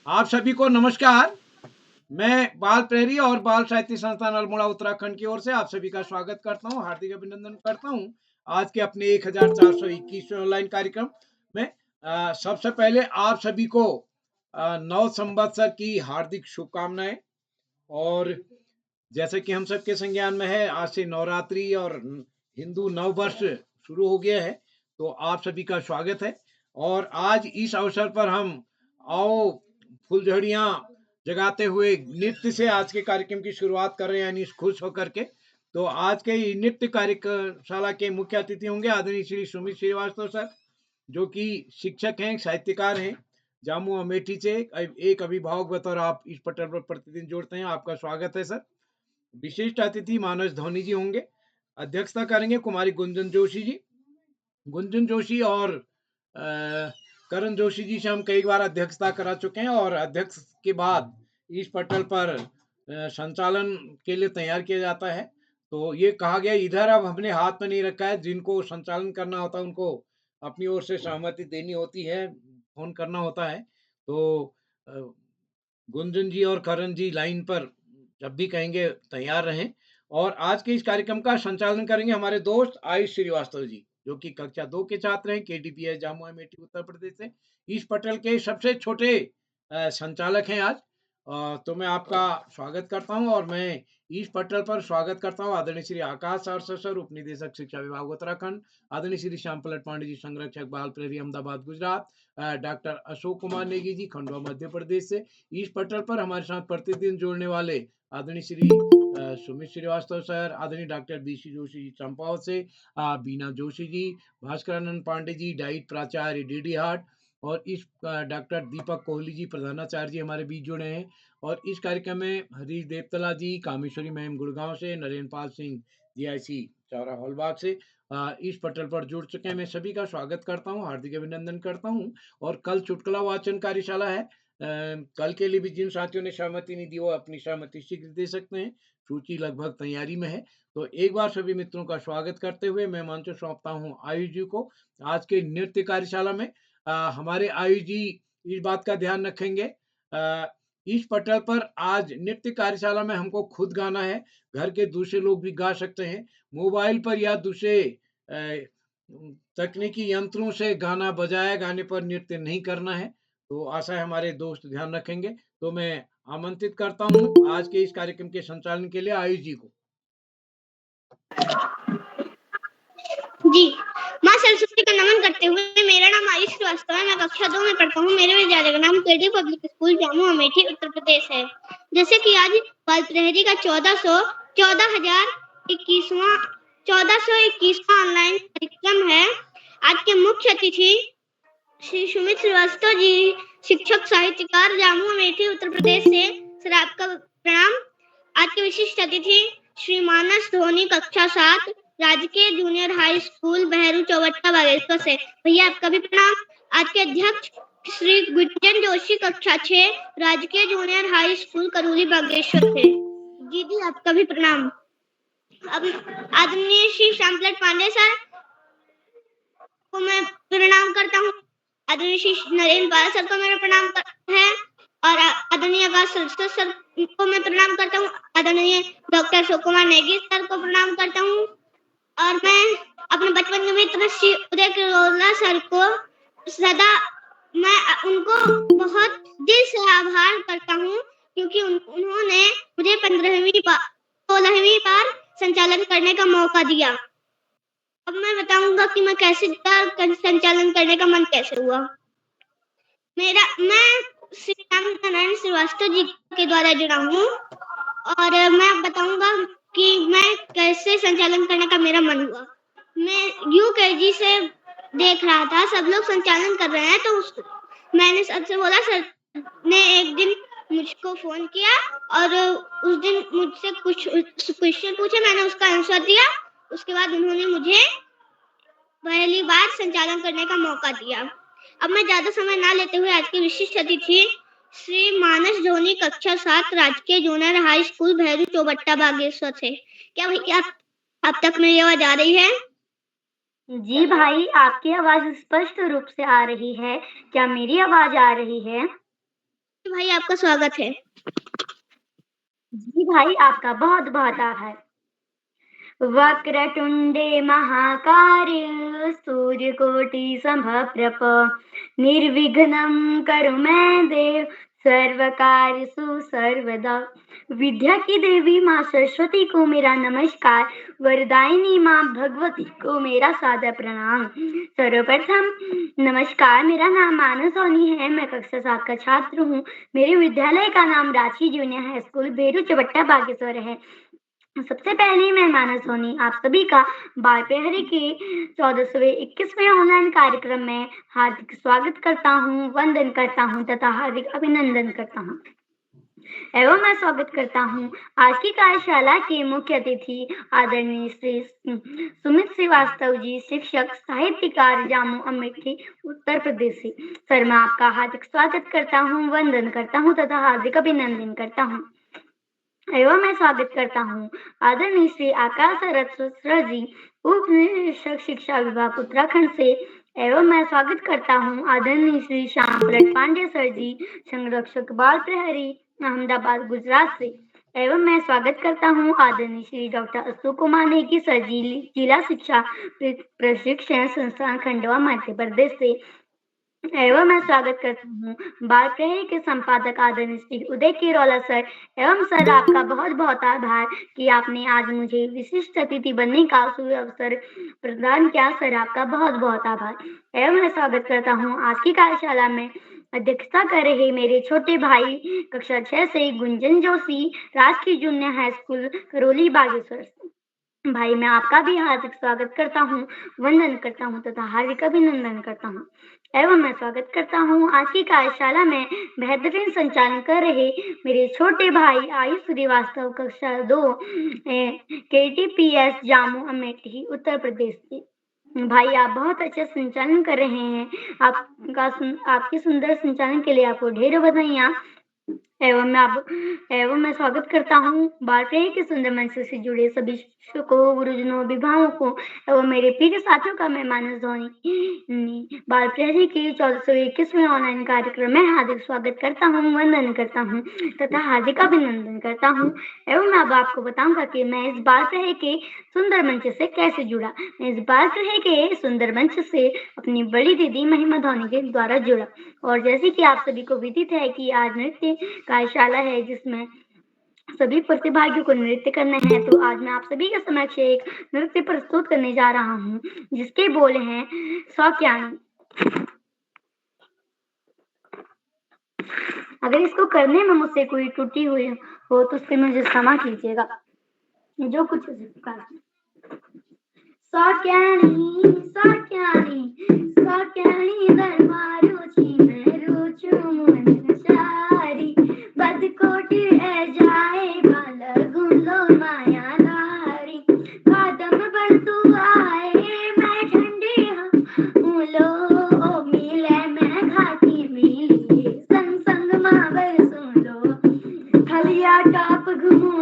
आप सभी को नमस्कार। मैं बाल प्रहरी और बाल साहित्य संस्थान अल्मोड़ा उत्तराखंड की ओर से आप सभी का स्वागत करता हूं, हार्दिक अभिनंदन करता हूं आज के अपने 1421वें ऑनलाइन कार्यक्रम में। सबसे पहले आप सभी को नव संवत्सर की हार्दिक शुभकामनाएं। और जैसे कि हम सबके संज्ञान में है, आज से नवरात्रि और हिंदू नव वर्ष शुरू हो गया है, तो आप सभी का स्वागत है। और आज इस अवसर पर हम आओ फुलझड़ियां जगाते हुए नृत्य से आज के कार्यक्रम की शुरुआत कर रहे हैं, यानी खुश होकर के। तो आज के नृत्य कार्यशाला के मुख्य अतिथि होंगे आदरणीय श्री सुमित श्रीवास्तव सर, जो कि शिक्षक हैं, साहित्यकार हैं, जामू अमेठी से एक अभिभावक बतौर आप इस पटल पर प्रतिदिन जोड़ते हैं। आपका स्वागत है सर। विशिष्ट अतिथि मानस धोनी जी होंगे। अध्यक्षता करेंगे कुमारी गुंजन जोशी जी। गुंजन जोशी और करण जोशी जी से हम कई बार अध्यक्षता करा चुके हैं, और अध्यक्ष के बाद इस पटल पर संचालन के लिए तैयार किया जाता है। तो ये कहा गया, इधर अब हमने हाथ में नहीं रखा है, जिनको संचालन करना होता है उनको अपनी ओर से सहमति देनी होती है, फोन करना होता है। तो गुंजन जी और करण जी लाइन पर जब भी कहेंगे तैयार रहें। और आज के इस कार्यक्रम का संचालन करेंगे हमारे दोस्त आयुष श्रीवास्तव जी, जो कि कक्षा 2 के छात्र हैं, केडीपीएस जामू अमेठी उत्तर प्रदेश से। इस पटल के सबसे छोटे संचालक हैं आज। तो मैं आपका स्वागत करता हूं, और मैं इस पटल पर स्वागत करता हूं आदरणीय श्री आकाश सर, उप निदेशक शिक्षा विभाग उत्तराखंड, आदरणीय श्री श्याम पलट पांडे जी, संरक्षक बाल प्रहरी अहमदाबाद गुजरात, डॉक्टर अशोक कुमार नेगी जी, खंडवा मध्य प्रदेश से। इस पटल पर हमारे साथ प्रतिदिन जोड़ने वाले आदरणीय श्री सुमित श्रीवास्तव सर, आदरणीय डॉक्टर बीसी जोशी जी चंपावत से, बीना जोशी जी, भास्करानंद पांडे जी, डाइट प्राचार्य डीडी हाट, और इस डॉक्टर दीपक कोहली जी, प्रधानाचार्य जी हमारे बीच जुड़े हैं। और इस कार्यक्रम में हरीश देवतला जी, कामेश्वरी मैम गुड़गांव से, नरेंद्र पाल सिंह जीआईसी चौरा हॉलबाग से इस पटल पर जुड़ चुके हैं। मैं सभी का स्वागत करता हूं, हार्दिक अभिनंदन करता हूं। और कल चुटकुला वाचन कार्यशाला है। कल के लिए भी जिन साथियों ने सहमति नहीं दी, वो अपनी सहमति शीघ्र दे सकते हैं। सूची लगभग तैयारी में है। तो एक बार सभी मित्रों का स्वागत करते हुए मैं मंच सौंपता हूँ आयुष जी को। आज के नृत्य कार्यशाला में हमारे आयुष जी इस बात का ध्यान रखेंगे, इस पटल पर आज नृत्य कार्यशाला में हमको खुद गाना है। घर के दूसरे लोग भी गा सकते हैं। मोबाइल पर या दूसरे तकनीकी यंत्रों से गाना बजाया गाने पर नृत्य नहीं करना है। तो आशा है हमारे दोस्त ध्यान रखेंगे। तो मैं आमंत्रित करता हूँ आज के इस कार्यक्रम के संचालन के लिए आयुष जी को। जी, माँ सरस्वती का नमन करते हुए, मेरा नाम आयुष श्रीवास्तव है, मैं कक्षा 2 में पढ़ता हूँ। मेरे विद्यालय का नाम KD public school Jamu Amethi Uttar Pradesh है। जैसे कि आज बाल प्रहरी का 1421वां ऑनलाइन कार्यक्रम है। आज के मुख्य अतिथि श्री सुमित श्रीवास्तव जी, शिक्षक साहित्यकार जामू अमेठी उत्तर प्रदेश से। सर आपका प्रणाम। आज के विशिष्ट अतिथि श्री मानस धोनी, कक्षा 7, राजकीय जूनियर हाई स्कूल बहरू चौबट्टा बागेश्वर से। भैया आपका भी प्रणाम। आज के अध्यक्ष श्री गुंजन जोशी, कक्षा 6, राजकीय जूनियर हाई स्कूल करूली बागेश्वर से। दीदी आपका भी प्रणाम। अब आदरणीय श्री श्यामपलट पांडे सर को मैं प्रणाम करता हूँ। आदरणीय श्री नरेंद्र पाल सर को मेरा प्रणाम है, और आदरणीय आकाश सर को मैं प्रणाम करता हूँ। आदरणीय डॉक्टर अशोक कुमार नेगी सर को प्रणाम करता हूँ, और मैं अपने बचपन के मित्र श्री उदय किरोला सर को सदा मैं उनको बहुत दिल से आभार करता हूँ, क्योंकि उन्होंने मुझे 16वीं बार संचालन करने का मौका दिया। अब मैं बताऊंगा कि मैं कैसे संचालन करने का मन कैसे हुआ। मैं श्री नारायण श्रीवास्तव जी के द्वारा जुड़ा हूँ, और मैं बताऊंगा कि मैं कैसे संचालन करने का मेरा मन हुआ। मैं यूकेजी से देख रहा था, सब लोग संचालन कर रहे हैं, तो मैंने सर से बोला। सर ने एक दिन मुझको फोन किया, और उस दिन मुझसे कुछ क्वेश्चन पूछे, मैंने उसका आंसर दिया। उसके बाद उन्होंने मुझे पहली बार संचालन करने का मौका दिया। अब मैं ज्यादा समय ना लेते हुए आज के विशिष्ट अतिथि श्री मानस धोनी, कक्षा 7, राजकीय junior high school Bhairu Chaubatta Bageshwar से। क्या भैया आप तक मेरी आवाज आ रही है? जी भाई, आपकी आवाज़ स्पष्ट रूप से आ रही है। क्या मेरी आवाज़ आ रही है? भाई, आपका स्वागत है। जी भाई, आपका बहुत-बहुत आभार। वक्रतुण्डे महाकाय सूर्यकोटि समप्रभ निर्विघ्नं कुरु मे देव सर्वकार्येषु सर्वदा। विद्या की देवी माँ सरस्वती को मेरा नमस्कार। वरदायिनी माँ भगवती को मेरा सादर प्रणाम। सर्वप्रथम नमस्कार, मेरा नाम मानस सोनी है। मैं कक्षा 7 का छात्र हूँ। मेरे विद्यालय का नाम रांची जूनियर हाई स्कूल बेरू चबट्टा बागेश्वर है। सबसे पहले मैं मानस सोनी आप सभी का बाल प्रहरी के 14वें 21वें ऑनलाइन कार्यक्रम में हार्दिक स्वागत करता हूँ, वंदन करता हूँ तथा हार्दिक अभिनंदन करता हूँ एवं मैं स्वागत करता हूँ आज की कार्यशाला के मुख्य अतिथि आदरणीय श्री सुमित श्रीवास्तव जी, शिक्षक साहित्यकार जामू अमेठी उत्तर प्रदेश से। सर, मैं आपका हार्दिक स्वागत करता हूँ, वंदन करता हूँ तथा हार्दिक अभिनंदन करता हूँ एवं मैं स्वागत करता हूँ आदरणीय श्री आकाश रत्सर जी, उप निदेशक शिक्षा विभाग उत्तराखंड से। एवं मैं स्वागत करता हूँ आदरणीय श्री श्याम प्रसाद पांडे सर जी, संरक्षक बाल प्रहरी अहमदाबाद गुजरात से। एवं मैं स्वागत करता हूँ आदरणीय श्री डॉक्टर अशोक कुमार नेगी सर जी, जिला शिक्षा प्रशिक्षण संस्थान खंडवा मध्य प्रदेश से। एवं मैं स्वागत करता हूँ बाल प्रहरी के संपादक आदरणीय श्री उदय किरोला सर। एवं सर, आपका बहुत बहुत आभार कि आपने आज मुझे विशिष्ट अतिथि बनने का अवसर प्रदान किया। सर, आपका बहुत बहुत आभार। एवं मैं स्वागत करता हूँ आज की कार्यशाला में अध्यक्षता कर रहे मेरे छोटे भाई कक्षा 6 से गुंजन जोशी, राजकीय junior high school Karauli Bageshwar. भाई, मैं आपका भी हार्दिक स्वागत करता हूँ, वंदन करता हूँ तथा हार्दिक अभिनंदन करता हूँ एवं मैं स्वागत करता हूँ आज की कार्यशाला में बेहतरीन संचालन कर रहे मेरे छोटे भाई आयुष श्रीवास्तव, कक्षा 2 KTPS जामू अमेठी उत्तर प्रदेश से। भाई, आप बहुत अच्छा संचालन कर रहे हैं। आपकी सुंदर संचालन के लिए आपको ढेरों बधाइयाँ। एवं मैं स्वागत करता हूँ बाल प्रहरी के सुंदर मंच से जुड़े सभी शिक्षकों, गुरुजनों, अभिभावकों एवं मेरे प्रिय साथियों का मैं मानस धोनी बाल प्रहरी के 1421वें ऑनलाइन कार्यक्रम में हार्दिक स्वागत करता हूँ, वंदन करता हूँ तथा हार्दिक अभिनंदन करता हूँ। एवं मैं अब आपको बताऊंगा कि मैं इस बाल प्रहरी के सुंदर मंच से कैसे जुड़ा। मैं इस बाल प्रहरी के सुंदर मंच से अपनी बड़ी दीदी महिमा धोनी के द्वारा जुड़ा। और जैसे कि आप सभी को विदित है कि आज नृत्य कार्यशाला है जिसमें सभी प्रतिभागियों को नृत्य करना है, तो आज मैं आप सभी के समक्ष एक नृत्य प्रस्तुत करने जा रहा हूँ जिसके बोल हैं सौक्यानी। अगर इसको करने में मुझसे कोई त्रुटि हुई हो तो उससे मुझे क्षमा कीजिएगा। जो कुछ सौक्यानी सौक्यानी सौक्यानी दरबारोची मैं रुचु मन सारी बदकोट ए जाए बाल गुलो माया नारी कदम पर तू आए मैं ठंडी हूलो ओ मिले मैं घाटी मिली संग संग मावर सुन लो खलिया टाप घूमो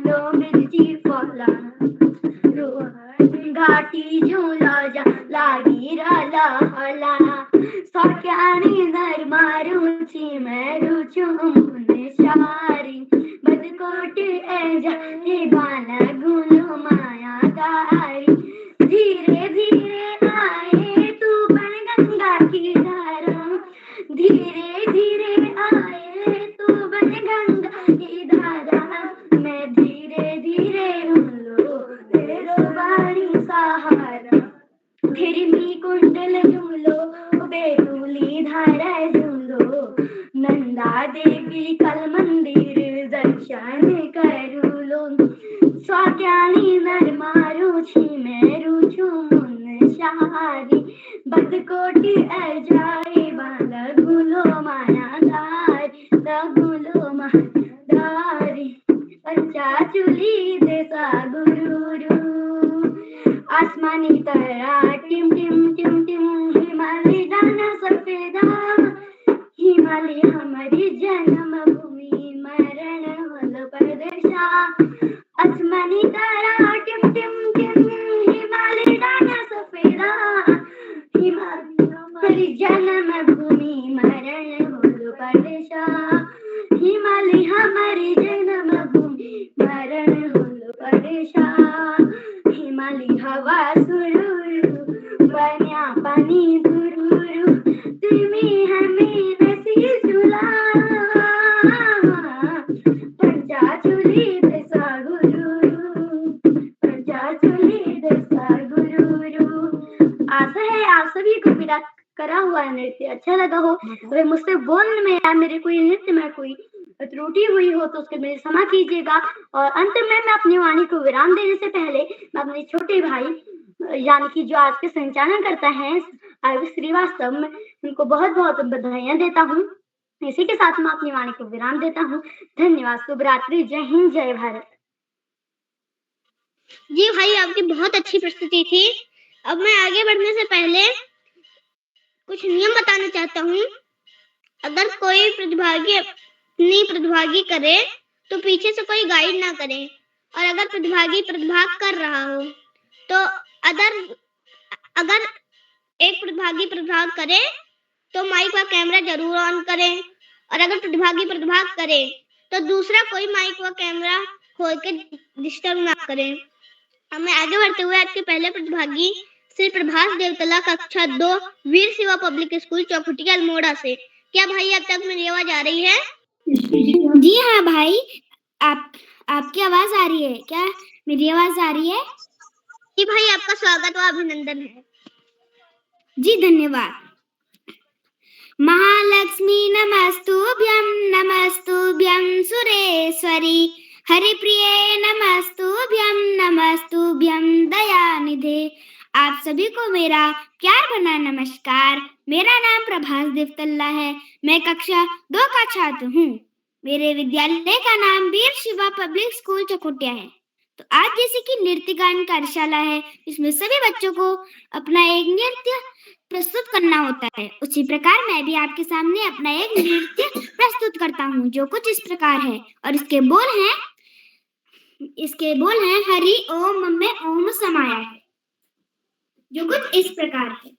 लो मिर्ची फौला घाटी झूला जा लागी राला हला सौक्यानी नर मारुचि मैं रुचु मुन शारी बदकोट ए जाए बाला गुलो माया दारी धीरे धीरे आए तू बन गंगा की धारा धीरे धीरे आए तू बन गंगा की धारा मैं धीरे धीरे लो तेरो बाणी सहारा फिरमी कुंडल झूलो बेतुली धारा झूलो नंदा देवी कल मंदिर दर्शन करूलो सौक्यानी नर मारुचि मैं रुचु मुन शारी बदकोटी ए जाए बाला गुलो माया गुलो मारी पंचा चुली देसा गुरु आसमानी तारा टिम टिम टिम टिम हिमालय दाना सफेदा हिमालय हमारी जन्म भूमि मरण होल परदेशा आसमानी तारा टिम टिम टिम हिमालय हमारी जन्मभूमि मरण होलो परेशान हिमालय हवा सुरूरू बन्या पाणी गुरुरू तुम्ही हमें नसी झुला पंचाचुली देसा गुरुरू पंचाचुली देसा गुरुरू। आशा है आप सभी को मेरा करा हुआ नृत्य अच्छा लगा हो। अगर मुझसे बोलने में या मेरे कोई नृत्य में कोई त्रुटि हुई हो तो उसके मेरे क्षमा कीजिएगा। और अंत में मैं अपनी वाणी को विराम देने से पहले मैं अपने छोटे भाई यानी कि जो आज के संचालन करता है आयुष श्रीवास्तव में उनको बहुत बहुत बधाइयां देता हूँ। इसी के साथ मैं अपनी वाणी को विराम देता हूँ। धन्यवाद। शुभ रात्रि। जय हिंद जय भारत। जी भाई आपकी बहुत अच्छी प्रस्तुति थी। अब मैं आगे बढ़ने से पहले कुछ नियम बताना चाहता हूँ। अगर कोई प्रतिभागी अपनी प्रतिभागी करे तो पीछे से कोई गाइड ना करे और अगर प्रतिभागी प्रतिभाग कर रहा हो तो अगर एक प्रतिभागी प्रतिभाग करे तो माइक व कैमरा जरूर ऑन करें और अगर प्रतिभागी प्रतिभाग करे तो दूसरा कोई माइक व कैमरा खोल के डिस्टर्ब ना करें। अब मैं आगे बढ़ते हुए आज के पहले प्रतिभागी श्री प्रभास देवतला कक्षा 2 वीर शिवा पब्लिक स्कूल चौखुटिया अल्मोड़ा से। क्या भाई अब तक मेरी आवाज आ रही है? जी हाँ भाई, आपकी आवाज आ रही है। क्या मेरी आवाज आ रही है? जी भाई आपका स्वागत व अभिनंदन है। जी धन्यवाद। महालक्ष्मी नमस्तुभ्यं सुरेश्वरी हरिप्रिये नमस्तुभ्यं दयानिधे। आप सभी को मेरा प्यार भरा नमस्कार। मेरा नाम प्रभास देवतल्ला है। मैं कक्षा 2 का छात्र हूँ। मेरे विद्यालय का नाम वीर शिवा पब्लिक स्कूल चकोटिया है। तो आज जैसे कि नृत्य गान कार्यशाला है, इसमें सभी बच्चों को अपना एक नृत्य प्रस्तुत करना होता है। उसी प्रकार मैं भी आपके सामने अपना एक नृत्य प्रस्तुत करता हूँ जो कुछ इस प्रकार है। और इसके बोल हैं हरि ओम में ओम समाया है, जो कुछ इस प्रकार है।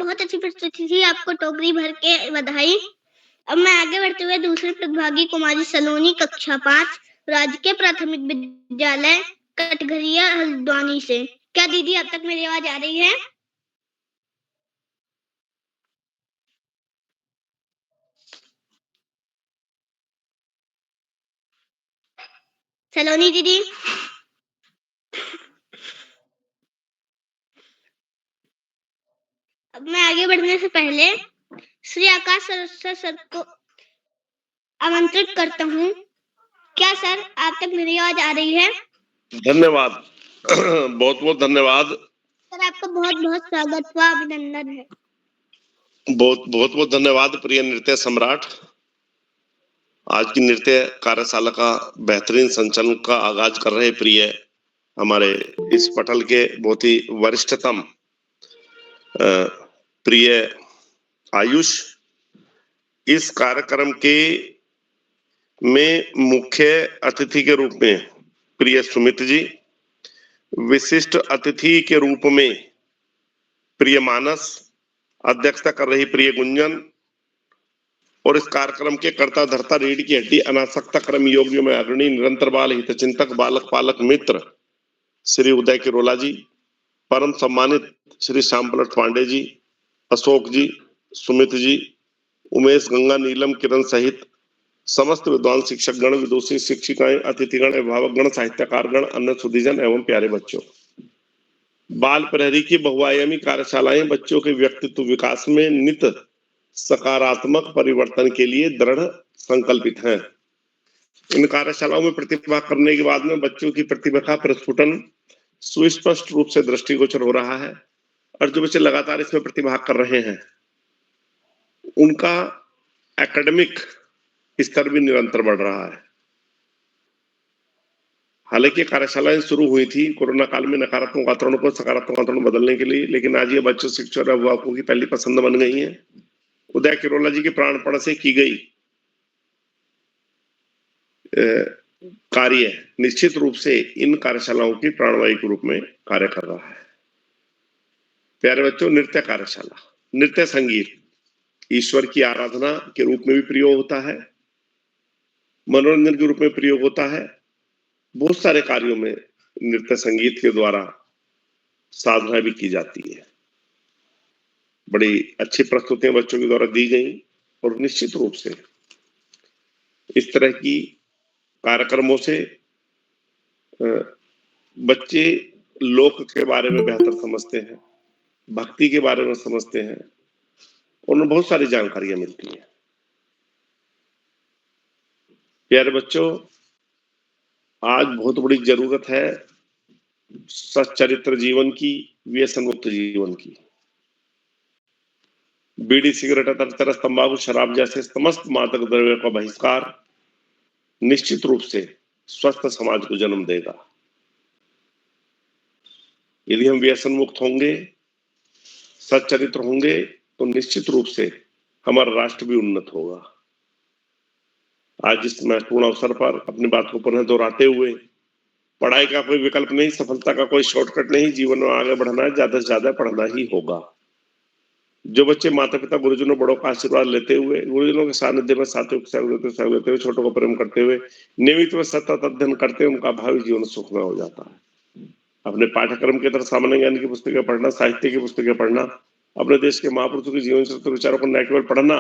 बहुत अच्छी प्रस्तुति थी, आपको टोकरी भर के बधाई। अब मैं आगे बढ़ते हुए दूसरी प्रतिभागी कुमारी सलोनी कक्षा 5 राजकीय प्राथमिक विद्यालय कटघरिया हल्द्वानी से। क्या दीदी अब तक मेरी आवाज आ रही है? सलोनी दीदी। अब मैं आगे बढ़ने से पहले श्री आकाश सर सर को आमंत्रित करता हूँ। क्या सर आप तक मेरी आवाज आ रही है? धन्यवाद। बहुत बहुत धन्यवाद। सर आपका बहुत बहुत स्वागत व अभिनंदन है। बहुत बहुत धन्यवाद प्रिय नृत्य सम्राट। आज की नृत्य कार्यशाला का बेहतरीन संचालन का आगाज कर रहे प्रिय हमारे इस पटल के बहुत ही वरिष्ठतम प्रिय आयुष। इस कार्यक्रम के में मुख्य अतिथि के रूप में प्रिय सुमित जी, विशिष्ट अतिथि के रूप में प्रिय मानस, अध्यक्षता कर रही प्रिय गुंजन और इस कार्यक्रम के कर्ता धर्ता रीढ़ की हड्डी अनासक्ता कर्म योगियों में अग्रणी निरंतर बाल हित चिंतक बालक पालक मित्र श्री उदय किरोला जी, परम सम्मानित श्री श्याम पांडे जी, अशोक जी, सुमित जी, उमेश, गंगा, नीलम, किरण सहित समस्त विद्वान शिक्षक गण, विदुषी शिक्षिकाएं, अतिथिगण, अभिभावक गण, साहित्यकार गण, अन्य सुधीजन एवं प्यारे बच्चों। बाल प्रहरी की बहुआयामी कार्यशालाएं बच्चों के व्यक्तित्व विकास में नित सकारात्मक परिवर्तन के लिए दृढ़ संकल्पित हैं। इन कार्यशालाओं में प्रतिभा करने के बाद में बच्चों की प्रतिभा का प्रस्फुटन सुस्पष्ट रूप से दृष्टिगोचर हो रहा है और जो बच्चे लगातार इसमें प्रतिभा कर रहे हैं उनका एकेडमिक स्तर भी निरंतर बढ़ रहा है। हालांकि कार्यशालाएं शुरू हुई थी कोरोना काल में नकारात्मक वातावरण को सकारात्मक वातावरण बदलने के लिए, लेकिन आज ये बच्चों, शिक्षक और अभिभावकों की पहली पसंद बन गई है। उदय किरोला जी के प्राणपण से की गई कार्य निश्चित रूप से इन कार्यशालाओं की प्राणवायु के रूप में कार्य कर रहा है। प्यारे बच्चों, नृत्य कार्यशाला, नृत्य संगीत ईश्वर की आराधना के रूप में भी प्रयोग होता है, मनोरंजन के रूप में प्रयोग होता है। बहुत सारे कार्यों में नृत्य संगीत के द्वारा साधना भी की जाती है। बड़ी अच्छी प्रस्तुतियां बच्चों के द्वारा दी गई और निश्चित रूप से इस तरह की कार्यक्रमों से बच्चे लोक के बारे में बेहतर समझते हैं, भक्ति के बारे में समझते हैं और उन्हें बहुत सारी जानकारियां मिलती हैं। प्यारे बच्चों, आज बहुत बड़ी जरूरत है सच्चरित्र जीवन की, व्यसन मुक्त जीवन की। बीड़ी, सिगरेट, तरह तंबाकू, शराब जैसे समस्त मादक द्रव्यों का बहिष्कार निश्चित रूप से स्वस्थ समाज को जन्म देगा। यदि हम व्यसन मुक्त होंगे, सच्चरित्र होंगे, तो निश्चित रूप से हमारा राष्ट्र भी उन्नत होगा। आज इस महत्वपूर्ण अवसर पर अपनी बात को पुनः दोहराते हुए, पढ़ाई का कोई विकल्प नहीं, सफलता का कोई शॉर्टकट नहीं, जीवन में आगे बढ़ना है, ज्यादा से ज्यादा पढ़ना ही होगा। जो बच्चे माता पिता गुरुजनों बड़ों का आशीर्वाद लेते हुए, गुरुजनों के सानिध्य में सात्विक सहयोग देते हुए, छोटों को प्रेम करते हुए, नियमित व सतत अध्ययन करते हुए उनका भावी जीवन सुखमय हो जाता है। अपने पाठ्यक्रम के तरह सामान्य ज्ञान की पुस्तकें पढ़ना, साहित्य की पुस्तकें पढ़ना, अपने देश के महापुरुषों के जीवन चरित्र विचारों को न केवल पढ़ना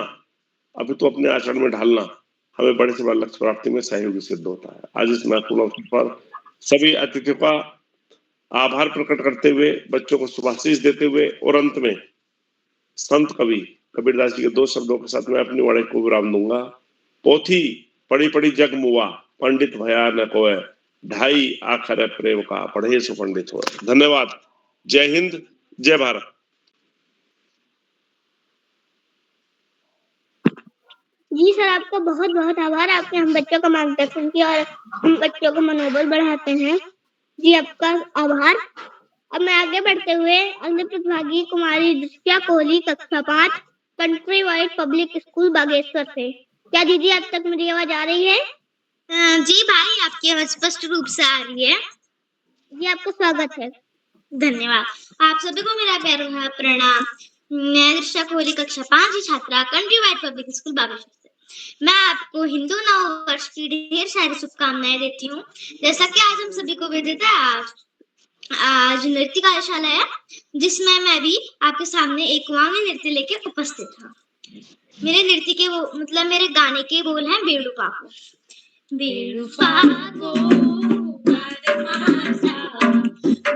अभी तो अपने आचरण में ढालना हमें बड़े से बड़ा लक्ष्य प्राप्ति में सहयोगी सिद्ध होता है। आज इस महत्वपूर्ण अवसर पर सभी अतिथियों का आभार प्रकट करते हुए, बच्चों को शुभाशीष देते हुए और अंत में संत कवि कबीरदास जी के 2 शब्दों के साथ मैं अपनी वाणी को विराम दूंगा। पोथी पढ़ी पढ़ी जग मुआ, पंडित भया न कोय, ढाई आखर प्रेम का, पढ़े सो पंडित हो। धन्यवाद। जय हिंद, जय भारत। जी सर, आपका बहुत बहुत आभार। आपने हम बच्चों का मार्गदर्शन किया और हम बच्चों का मनोबल बढ़ाते हैं। जी आपका आभार। अब मैं आगे बढ़ते हुए अगले प्रतिभागी कुमारी दृष्टिया कोहली कक्षा 5 country wide public school Bageshwar से। क्या दीदी अब तक मेरी आवाज आ रही है? जी भाई, आपकी आवाज स्पष्ट रूप से आ रही है। जी आपका स्वागत है। धन्यवाद। आप सभी को मेरा प्यारा प्रणाम। मैं दृष्टा कोहली कक्षा 5 की छात्रा country wide public school Bageshwar से। मैं आपको हिंदू नव वर्ष की ढेर सारी शुभकामनाएं देती हूँ। जैसा कि आज हम सभी को विदित है, आज नृत्य कार्यशाला है जिसमें मैं भी आपके सामने एक कुआं में नृत्य लेके उपस्थित हूँ। मेरे नृत्य के वो मतलब मेरे गाने के बोल हैं बेड़ू पाको। बेड़ू पाको बारमासा,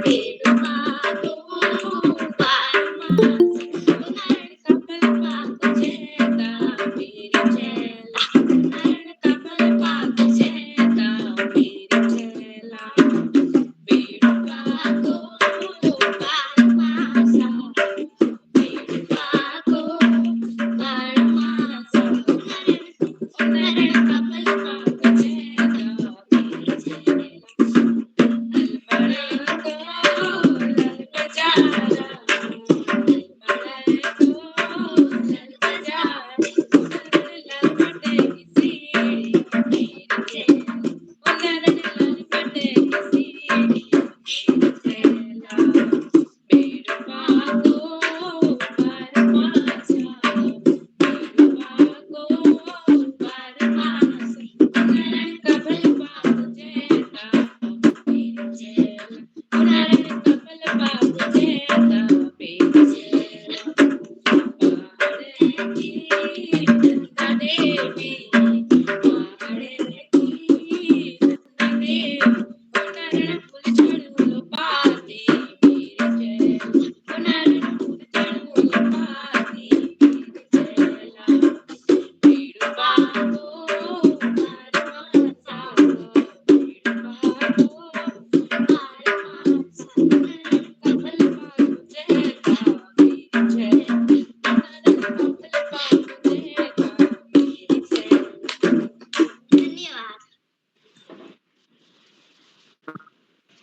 बेड़ू पाको बारमासा, उनारण कमल पाको जेता मेरी चेला, उनारण कमल पाको जेता मेरी चेला, बेड़ू पाको बारमासा, बेड़ू पाको बारमासा, उनारण कमल पाको जेता मेरी चेला,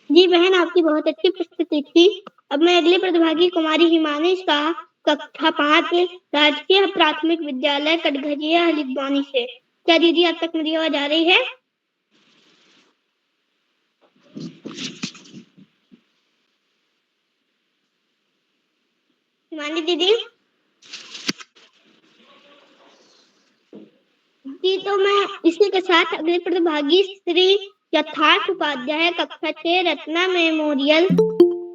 जी बहन, आपकी बहुत अच्छी प्रस्तुति थी। अब मैं अगले प्रतिभागी कुमारी हिमानी शाह, कक्षा 5 राजकीय प्राथमिक विद्यालय कटघरिया हलिद्वानी से। क्या दीदी आप तक मेरी आवाज आ रही है? हिमानी दीदी जी, तो मैं इसी के साथ अगले प्रतिभागी श्री यथार्थ उपाध्याय, कक्षा 6 रत्ना मेमोरियल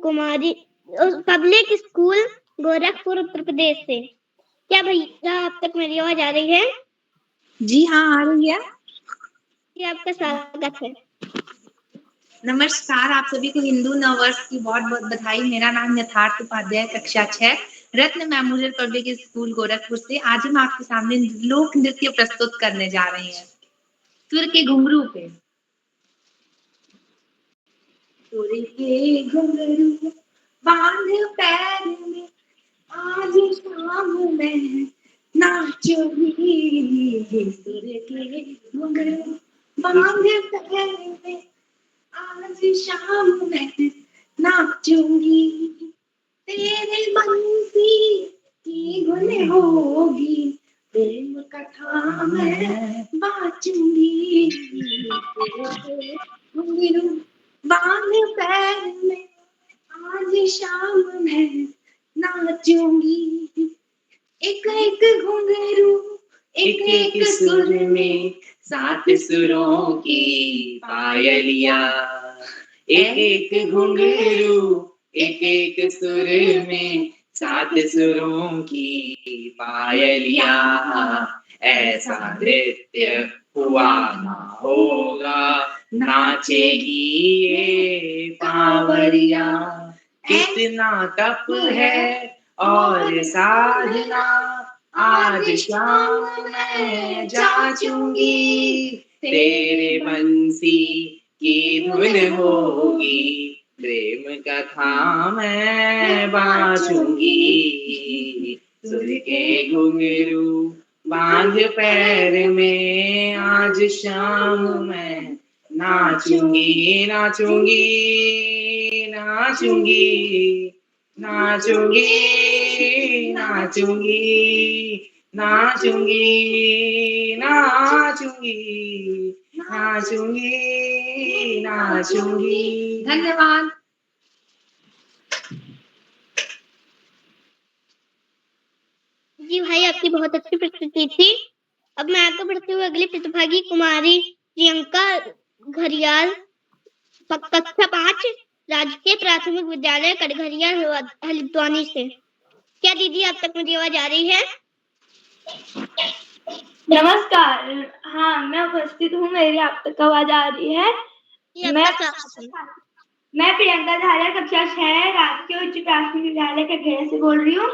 कुमारी पब्लिक स्कूल गोरखपुर उत्तर प्रदेश से। क्या भैया आप तक मेरी आवाज आ रही है? जी हाँ, आ रही है। जी, आपका स्वागत है। नमस्कार, आप सभी को हिंदू नव वर्ष की बहुत बहुत बधाई। मेरा नाम यथार्थ उपाध्याय, कक्षा 6 रत्न मेमोरियल पब्लिक स्कूल गोरखपुर से। आज हम आपके सामने लोक नृत्य प्रस्तुत करने जा रहे हैं सुर के घुंघरू पे। सुर के घुंघरू बांध पैर में, आज शाम में नाचोगी। सुर के घुंघरू बांध पैर में, आज शाम में नाचूंगी। तेरे बंसी की धुन होगी, प्रेम कथा मैं बाचूंगी। घुंघरू बांध पैर में, आज शाम में नाचूंगी। एक एक घुंघरू एक एक सुर में, 7 सुरों की पायलिया। एक एक घुंघरू एक एक सुर में, 7 सुरों की पायलिया। ऐसा नृत्य हुआ ना होगा, नाचेगी ये पावरिया। कितना तप है और साधना, आज शाम मैं जाचूंगी। तेरे बंसी की धुन होगी, प्रेम कथा मैं बाचूंगी। सुर के घुंघरू बांध पैर में, आज शाम मैं नाचूंगी। नाचूंगी नाचूंगी नाचूंगी नाचूंगी नाचूंगी नाचूंगी नाचूंगी नाचूंगी। धन्यवाद। जी भाई, आपकी बहुत अच्छी प्रस्तुति थी। अब मैं आगे बढ़ती हूँ अगली प्रतिभागी कुमारी प्रियंका घरियाल, कक्षा 5, राजकीय प्राथमिक विद्यालय कटघरिया हल्द्वानी से। क्या दीदी आप तक मेरी आवाज आ रही है? नमस्कार। हाँ, मैं उपस्थित हूँ, मेरी आप तक आवाज आ रही है। जी, मैं आपका स्वागत है। मैं प्रियंका धारिया, कक्षा 6, राजकीय उच्च प्राथमिक विद्यालय कटघरिया से बोल रही हूँ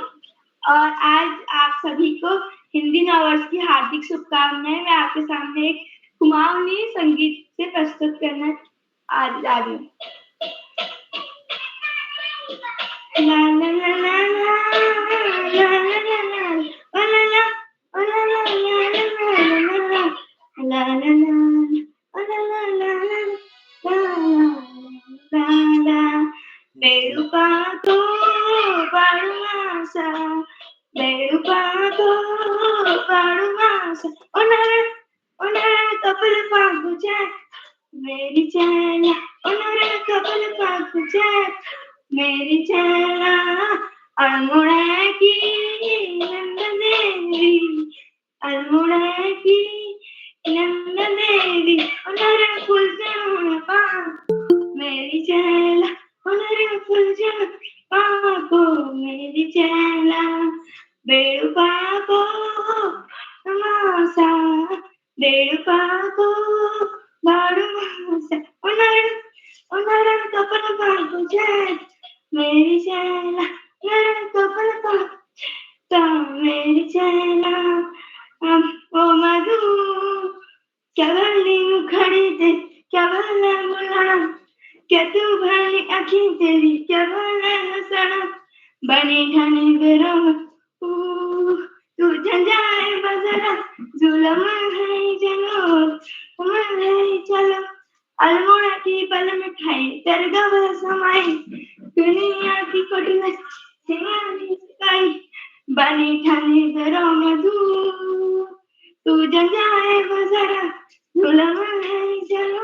और आज आप सभी को हिंदी नववर्ष की हार्दिक शुभकामनाएं। मैं आपके सामने एक कुमाऊनी संगीत से प्रस्तुत करना आज जा रही हूँ। ला ला ला ला ला ला ला ला ला ओ ला ला ओ ला ला ला ला ला ला ला ओ ला ला ला ला बेरुपातो पारुमासा बेरुपातो पारुमासा ओनरा कपल पागुचा मेरी चैला ओनरा कपल पागुचा मेरी चैला अल्मोड़ा की नंददेवी अल्मोड़ा की नंददेवी ओनरा फुलझड़ पा मेरी चैला ओनरा फुलझड़ पाको मेरी चैला बेड़ू पाको मासा बेड़ू पाको बाड़ू मासा ओनरा कपल पाको जय मेरी चैला ओनरा कपल पाको मेरी चैला ओ मधु क्या भली मुखड़ी दे क्या भला मुलाना क्या तू भली आँखें तेरी क्या भला नसना बनी ठानी बेरम तू झंझाए बजरा जुलम है जनो है चलो अल्मोड़ा की पल मिठाई दरगाह समाई दुनिया की कोटी में सिंगारी सिकाई बनी ठानी बेरम तू झंझाए बजरा जुलम है चलो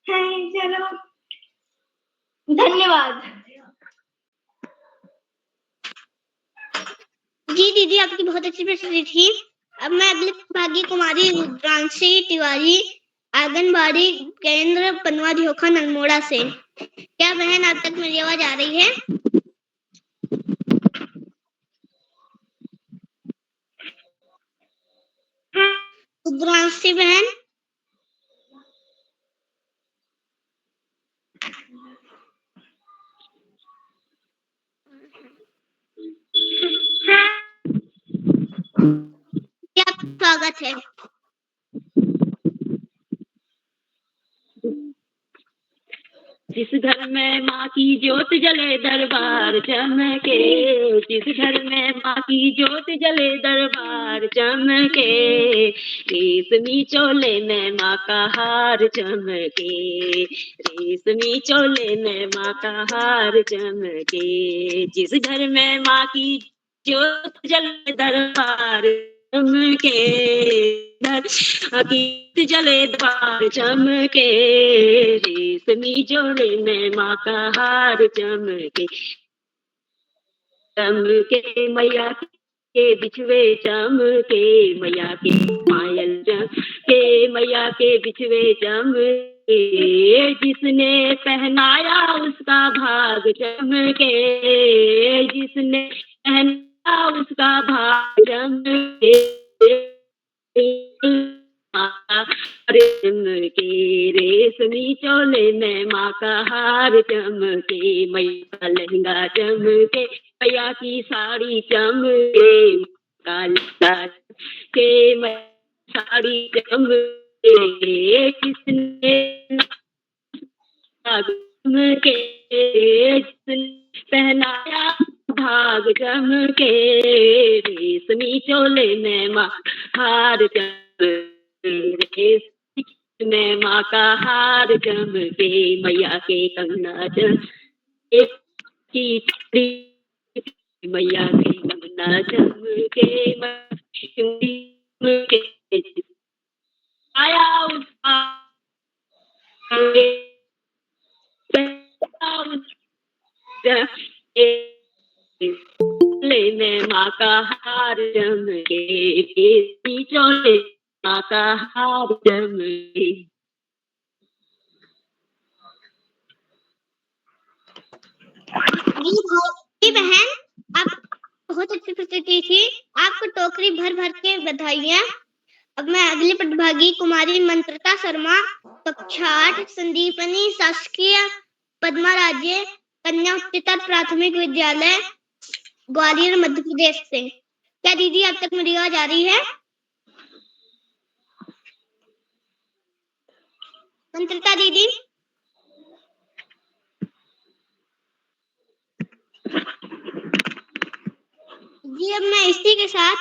चलो। धन्यवाद। जी दीदी, आपकी बहुत अच्छी प्रस्तुति थी। अब मैं अगली प्रतिभागी कुमारी रुद्रांशी तिवारी, आंगनबाड़ी केंद्र पनवा झोखन अल्मोड़ा से। क्या बहन आप तक मेरी आवाज आ रही है? रुद्रांशी बहन, आपका स्वागत है। जिस घर में माँ की ज्योत जले दरबार चमके, जिस घर में माँ की ज्योत जले दरबार चमके, रेशमी चोले में माँ का हार चमके, रेशमी चोले में माँ का हार चमके। जिस घर में माँ की ज्योत जले दरबार चमके, गीत जले द्वार चमके, रेशमी चोले में माँ का हार चमके, चमके मैया के बिछवे चमके, मैया के पायल चमके, मैया के बिछवे चमके, जिसने पहनाया उसका भाग चमके, जिसने पहनाया उसका भाग चमके, चमके, रेशमी चोले में माँ का हार चमके, मैया का लहंगा चमके, मैया की साड़ी चमके, काला के साड़ी चमके, किसने चमके, जिसने पहनाया भाग चमके, रेशमी चोले में माँ हार चमके, में माँ का हार चमके, मैया के कंगना चमके, मैया के कंगना चमके, आया उसका में माँ का हार चमके, केसरी चोले माँ का हार चमके। जी भाई बहन, आप बहुत अच्छी प्रस्तुति थी। आपको टोकरी भर भर के बधाइयाँ। अब मैं अगली प्रतिभागी कुमारी मंत्रता शर्मा, कक्षा 8, संदीपनी शासकीय पद्मा राज्य कन्या उच्चतर प्राथमिक विद्यालय ग्वालियर मध्य प्रदेश से। क्या दीदी अब तक मेरी आवाज आ रही है? मंत्रता दीदी। जी अब मैं इसी के साथ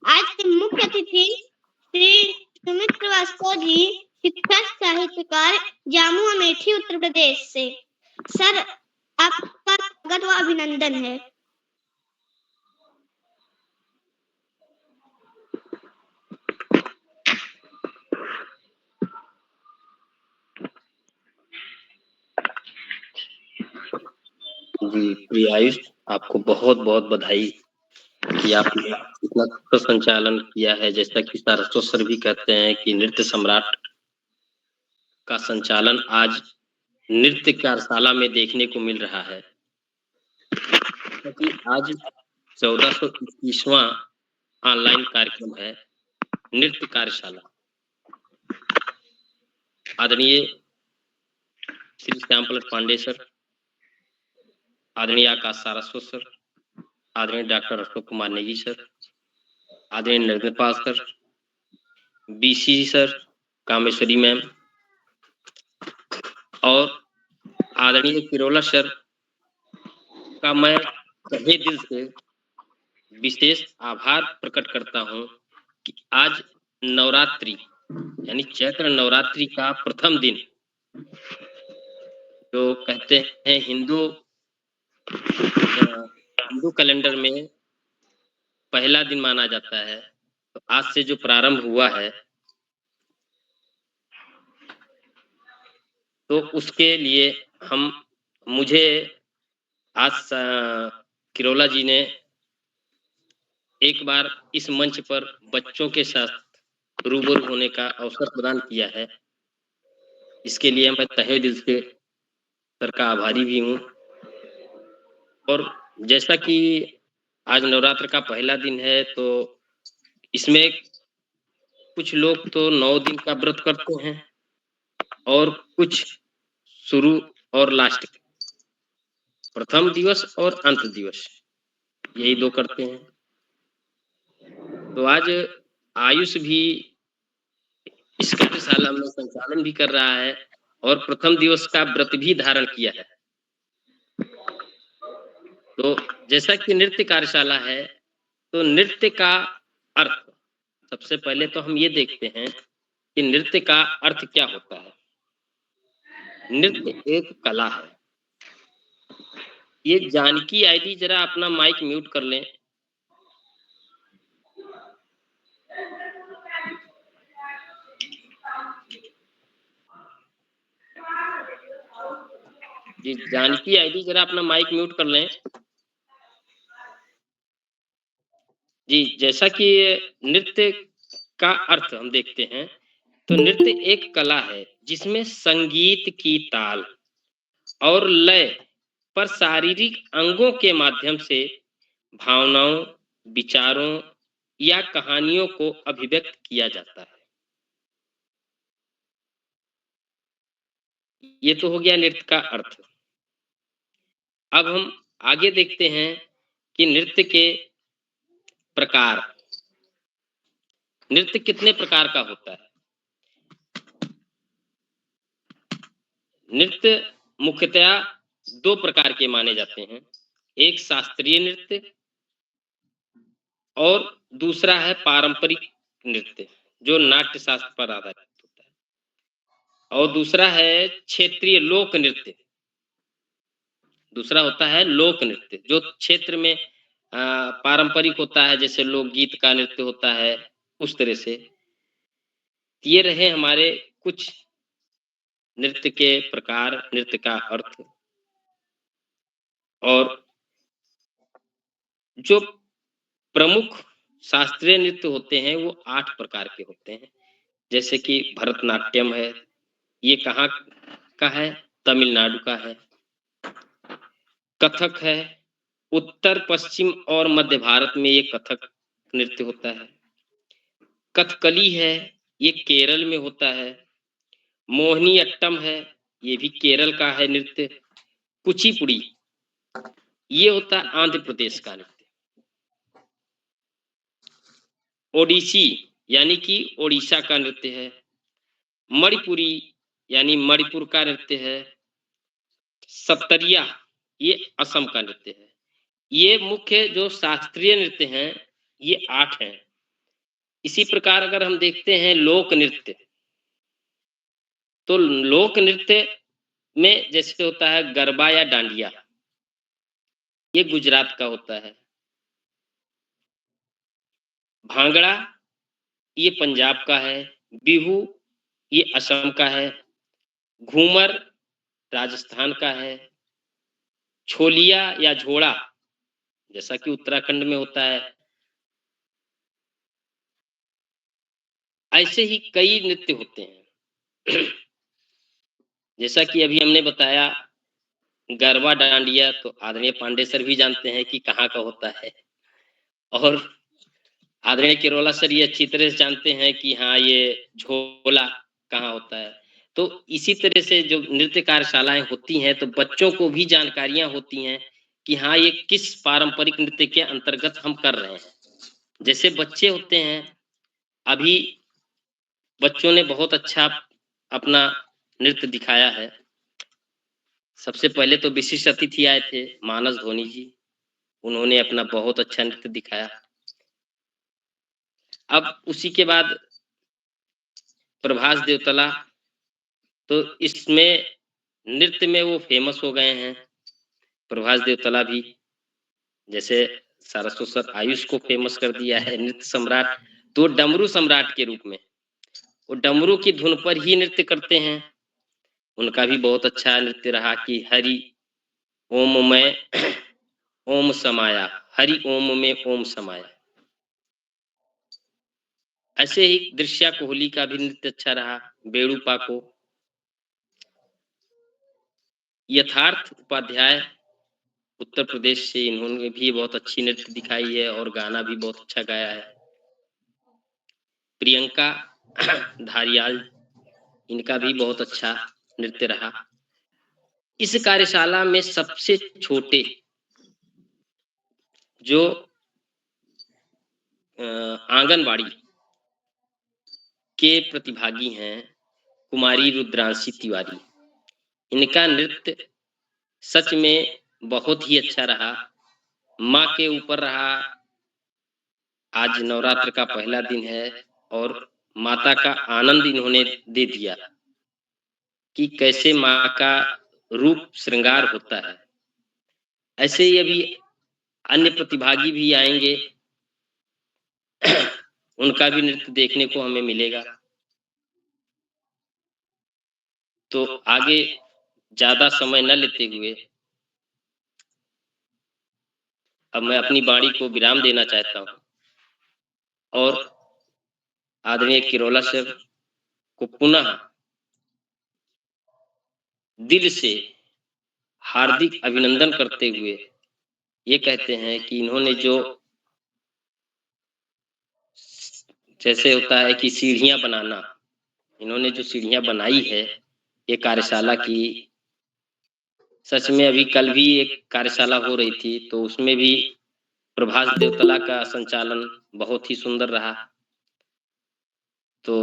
आज के मुख्य अतिथि श्री सुमित श्रीवास्तव जी, शिक्षक साहित्यकार, जामू अमेठी उत्तर प्रदेश से। सर आपका स्वागत व अभिनंदन है। जी प्रिय आयुष, आपको बहुत बहुत बधाई कि आपने इतना अच्छा संचालन किया है। जैसा कि सारस्वत सर भी कहते हैं कि नृत्य सम्राट का संचालन आज नृत्य कार्यशाला में देखने को मिल रहा है। क्योंकि आज 1421वां ऑनलाइन कार्यक्रम है नृत्य कार्यशाला। आदरणीय श्री श्यामपलट पांडे सर, आदरणीय आकाश सारस्वत सर, आदरणीय डॉक्टर अशोक कुमार नेगी सर, आदरणीय Narendra Pal sir, BC sir, Kameshwari ma'am और आदरणीय किरोला सर का मैं तहे दिल से विशेष आभार प्रकट करता हूं कि आज नवरात्रि यानी चैत्र नवरात्रि का प्रथम दिन, जो कहते हैं हिंदू कैलेंडर में पहला दिन माना जाता है, तो आज से जो प्रारंभ हुआ है तो उसके लिए मुझे आज किरोला जी ने एक बार इस मंच पर बच्चों के साथ रूबरू होने का अवसर प्रदान किया है। इसके लिए मैं तहे दिल से सर का आभारी भी हूँ। और जैसा कि आज नवरात्र का पहला दिन है, तो इसमें कुछ लोग तो 9 दिन का व्रत करते हैं और कुछ शुरू और लास्ट, प्रथम दिवस और अंत दिवस, यही 2 करते हैं। तो आज आयुष भी इस कार्यशाला में संचालन भी कर रहा है और प्रथम दिवस का व्रत भी धारण किया है। तो जैसा कि नृत्य कार्यशाला है, तो नृत्य का अर्थ, सबसे पहले तो हम ये देखते हैं कि नृत्य का अर्थ क्या होता है। नृत्य एक कला है। ये जानकी आईडी जरा अपना माइक म्यूट कर लें। जी जानकी आईडी जरा अपना माइक म्यूट कर लें। जी जैसा कि नृत्य का अर्थ हम देखते हैं, तो नृत्य एक कला है जिसमें संगीत की ताल और लय पर शारीरिक अंगों के माध्यम से भावनाओं, विचारों या कहानियों को अभिव्यक्त किया जाता है। ये तो हो गया नृत्य का अर्थ। अब हम आगे देखते हैं कि नृत्य के प्रकार, नृत्य कितने प्रकार का होता है। नृत्य मुख्यतया 2 प्रकार के माने जाते हैं, एक शास्त्रीय नृत्य और दूसरा है पारंपरिक नृत्य, जो नाट्य शास्त्र पर आधारित होता है, और दूसरा है क्षेत्रीय लोक नृत्य। दूसरा होता है लोक नृत्य, जो क्षेत्र में पारंपरिक होता है, जैसे लोकगीत का नृत्य होता है, उस तरह से। ये रहे हमारे कुछ नृत्य के प्रकार, नृत्य का अर्थ। और जो प्रमुख शास्त्रीय नृत्य होते हैं वो 8 प्रकार के होते हैं। जैसे कि भरतनाट्यम है, ये कहाँ का है? तमिलनाडु का है। कथक है, उत्तर पश्चिम और मध्य भारत में ये कथक नृत्य होता है। कथकली है, ये केरल में होता है। मोहिनी अट्टम है, ये भी केरल का है नृत्य। कुचिपुड़ी ये होता है आंध्र प्रदेश का नृत्य। ओडिसी यानी कि ओडिशा का नृत्य है। मणिपुरी यानी मणिपुर का नृत्य है। सप्तरिया ये असम का नृत्य है। ये मुख्य जो शास्त्रीय नृत्य हैं ये 8 हैं। इसी प्रकार अगर हम देखते हैं लोक नृत्य, तो लोक नृत्य में जैसे होता है गरबा या डांडिया, ये गुजरात का होता है। भांगड़ा ये पंजाब का है। बिहू ये असम का है। घूमर राजस्थान का है। छोलिया या झोड़ा जैसा कि उत्तराखंड में होता है। ऐसे ही कई नृत्य होते हैं। जैसा कि अभी हमने बताया गरबा डांडिया, तो आदरणीय पांडे सर भी जानते हैं कि कहाँ का होता है, और आदरणीय किरोला सर ये अच्छी तरह से जानते हैं कि हाँ ये झोला कहाँ होता है। तो इसी तरह से जो नृत्य कार्यशालाएं होती हैं तो बच्चों को भी जानकारियां होती हैं कि हाँ ये किस पारंपरिक नृत्य के अंतर्गत हम कर रहे हैं। जैसे बच्चे होते हैं, अभी बच्चों ने बहुत अच्छा अपना नृत्य दिखाया है। सबसे पहले तो विशिष्ट अतिथि आए थे मानस धोनी जी, उन्होंने अपना बहुत अच्छा नृत्य दिखाया। अब उसी के बाद प्रभास देवतला, तो इसमें नृत्य में वो फेमस हो गए हैं। प्रभास देवतला भी जैसे सारस्वत सर आयुष को फेमस कर दिया है नृत्य सम्राट, तो डमरू सम्राट के रूप में वो डमरू की धुन पर ही नृत्य करते हैं। उनका भी बहुत अच्छा नृत्य रहा कि हरि ओम में ओम समाया, हरि ओम में ओम समाया। ऐसे ही दृश्या कोहली का भी नृत्य अच्छा रहा। बेड़ूपा को यथार्थ उपाध्याय उत्तर प्रदेश से, इन्होंने भी बहुत अच्छी नृत्य दिखाई है और गाना भी बहुत अच्छा गाया है। प्रियंका धारियाल, इनका भी बहुत अच्छा नृत्य रहा। इस कार्यशाला में सबसे छोटे जो आंगनबाड़ी के प्रतिभागी हैं कुमारी रुद्रांशी तिवारी, इनका नृत्य सच में बहुत ही अच्छा रहा। माँ के ऊपर रहा। आज नवरात्र का पहला दिन है और माता का आनंद इन्होंने दे दिया कि कैसे माँ का रूप श्रृंगार होता है। ऐसे ही अभी अन्य प्रतिभागी भी आएंगे, उनका भी नृत्य देखने को हमें मिलेगा। तो आगे ज्यादा समय न लेते हुए अब मैं अपनी वाणी को विराम देना चाहता हूँ और आदरणीय किरोला सर को पुनः दिल से हार्दिक अभिनंदन करते हुए ये कहते हैं कि इन्होंने जो जैसे होता है कि सीढ़ियां बनाना, इन्होंने जो सीढ़ियां बनाई है ये कार्यशाला की, सच में अभी कल भी एक कार्यशाला हो रही थी तो उसमें भी प्रभास देवतला का संचालन बहुत ही सुंदर रहा। तो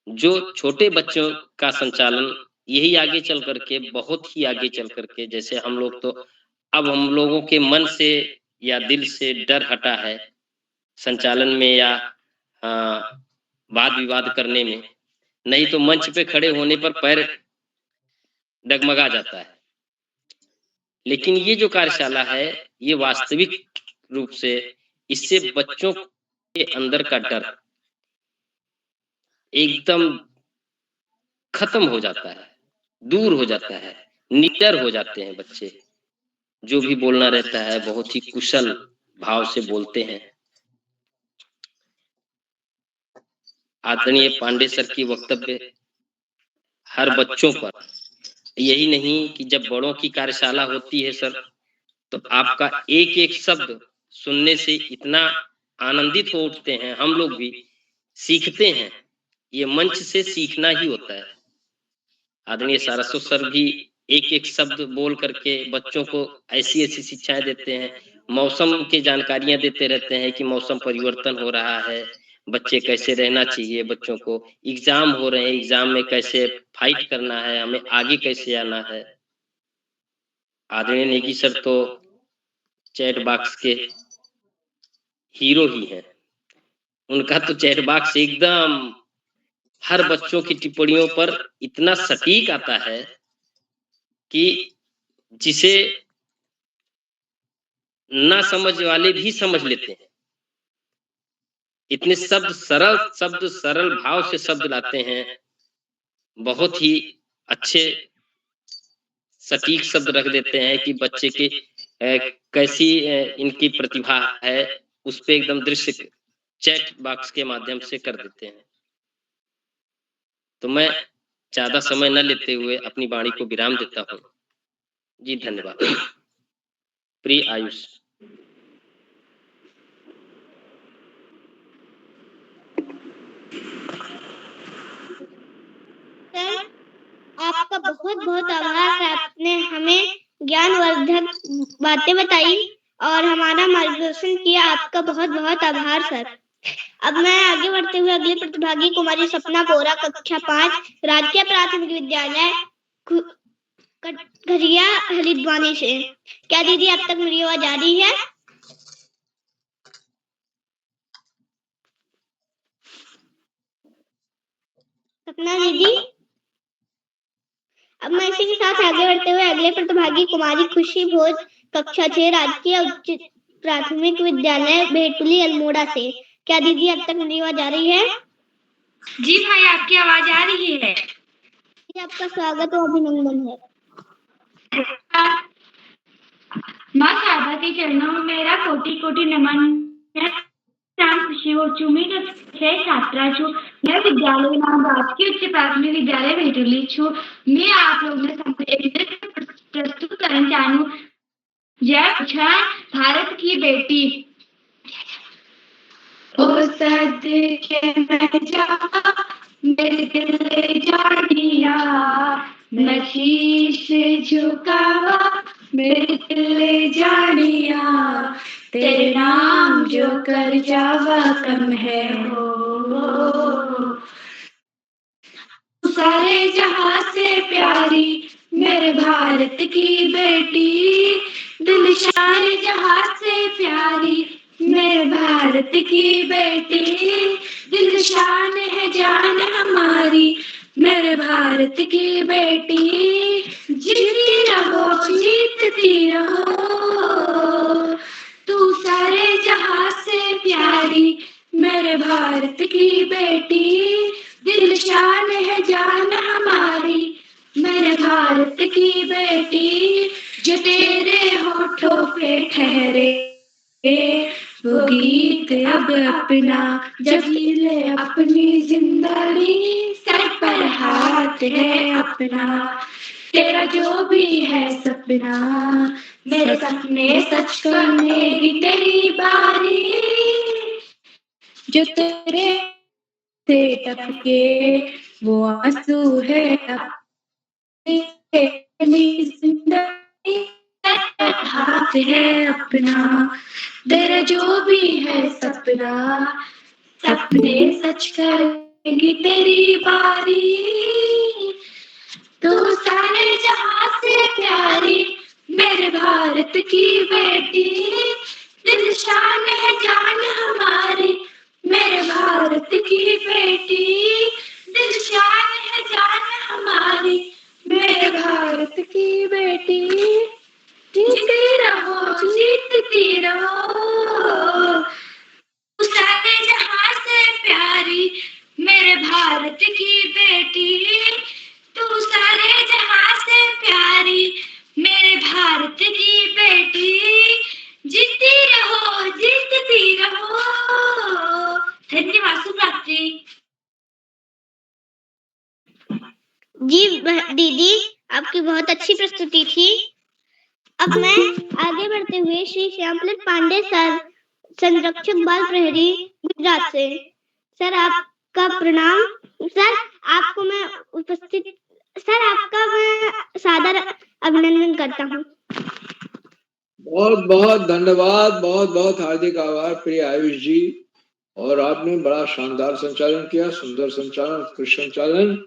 जो छोटे बच्चों का संचालन यही आगे चल करके, बहुत ही आगे चल करके, जैसे हम लोग तो अब हम लोगों के मन से या दिल से डर हटा है संचालन में या वाद विवाद करने में, नहीं तो मंच पे खड़े होने पर पैर डगमगा जाता है। लेकिन ये जो कार्यशाला है ये वास्तविक रूप से इससे बच्चों के अंदर का डर एकदम खत्म हो जाता है, दूर हो जाता है, निडर हो जाते हैं बच्चे। जो भी बोलना रहता है बहुत ही कुशल भाव से बोलते हैं। आदरणीय पांडे सर की वक्तव्य हर बच्चों पर, यही नहीं कि जब बड़ों की कार्यशाला होती है सर, तो आपका एक एक शब्द सुनने से इतना आनंदित हो उठते हैं, हम लोग भी सीखते हैं। ये मंच से सीखना ही होता है। आदरणीय सारस्वत सर भी एक एक शब्द बोल करके बच्चों को ऐसी ऐसी शिक्षाएं देते हैं, मौसम की जानकारियां देते रहते हैं कि मौसम परिवर्तन हो रहा है, बच्चे कैसे रहना चाहिए, बच्चों को एग्जाम हो रहे हैं, एग्जाम में कैसे फाइट करना है, हमें आगे कैसे आना है। आदरणीय नेगी सर तो चैट बॉक्स के हीरो ही हैं। उनका तो चैट बॉक्स एकदम हर बच्चों की टिप्पणियों पर इतना सटीक आता है कि जिसे ना समझ वाले भी समझ लेते हैं। इतने शब्द सरल भाव से शब्द लाते हैं, बहुत ही अच्छे सटीक शब्द रख देते हैं कि बच्चे की कैसी इनकी प्रतिभा है, उस पे एकदम दृश्य चैट बॉक्स के माध्यम से कर देते हैं। तो मैं ज्यादा समय न लेते हुए अपनी वाणी को विराम देता हूँ। जी धन्यवाद। प्रिय आयुष। सर, आपका बहुत बहुत आभार। आपने हमें ज्ञानवर्धक बातें बताई और हमारा मार्गदर्शन किया। आपका बहुत बहुत आभार सर। अब मैं आगे बढ़ते हुए अगले प्रतिभागी कुमारी सपना बोरा, कक्षा 5, राजकीय प्राथमिक विद्यालय घरिया हरिद्वानी से। क्या दीदी अब तक मेरी आवाज आ रही है? सपना दीदी। अब मैं इसी के साथ आगे बढ़ते हुए अगले प्रतिभागी कुमारी खुशी भोज, कक्षा 6, राजकीय उच्च प्राथमिक विद्यालय भेटुली अल्मोड़ा से। क्या दीदी अब तक मेरी आवाज आ रही है? जी भाई, आपकी आवाज आ रही है। आपका स्वागत और अभिनंदन है। माँ शारदा के चरणों में मेरा कोटि कोटि नमन है। नाम खुशी हो चुमी जो 6 छात्रा छु। मैं विद्यालय नाम राजकीय उच्च प्राथमिक विद्यालय भेटुली छु। मैं आप लोगों ने सामने प्रस्तुत करना चाहूँ जय पूछा भारत की बेटी। ओ सद के मैं जा मेरे दिल ले जानिया, मैं शीश झुकावा मेरे दिल ले जानिया, तेरे नाम जो कर जावा कम है हो। सारे जहां से प्यारी मेरे भारत की बेटी, दिल सारे जहां से प्यारी मेरे भारत की बेटी, दिल शान है जान हमारी मेरे भारत की बेटी, जीती रहो जीतती रहो, तू सारे जहां से प्यारी मेरे भारत की बेटी, दिल शान है जान हमारी मेरे भारत की बेटी, जो तेरे होठों पे ठहरे वो गीत अब अपना जब ले अपनी जिंदगी, सर पर हाथ है अपना, तेरा जो भी है सपना, मेरे सपने सच करने की तेरी बारी, जो तेरे से टपके वो आंसू है अपनी जिंदगी, हाथ है अपना, तेरा जो भी है सपना, सपने सच करेगी तेरी बारी, तू सारे जहां से प्यारी मेरे भारत की बेटी, दिल शान है जान हमारी मेरे भारत की बेटी, दिल शान है जान हमारी मेरे भारत की बेटी, जीती रहो जीतती रहो, तू सारे जहां से प्यारी मेरे भारत की बेटी, तू सारे जहां से प्यारी मेरे भारत की बेटी, जीती रहो दीदी, आपकी बहुत अच्छी प्रस्तुति थी। अब मैं आगे बढ़ते हुए श्री श्यामप्रसाद पांडे सर, संरक्षक बाल प्रहरी गुजरात से। सर आपका प्रणाम। सर आपको मैं सादर अभिनंदन करता हूँ। बहुत बहुत धन्यवाद, बहुत बहुत हार्दिक आभार प्रिय आयुष जी। और आपने बड़ा शानदार संचालन किया, सुंदर संचालन, उत्कृष्ट संचालन।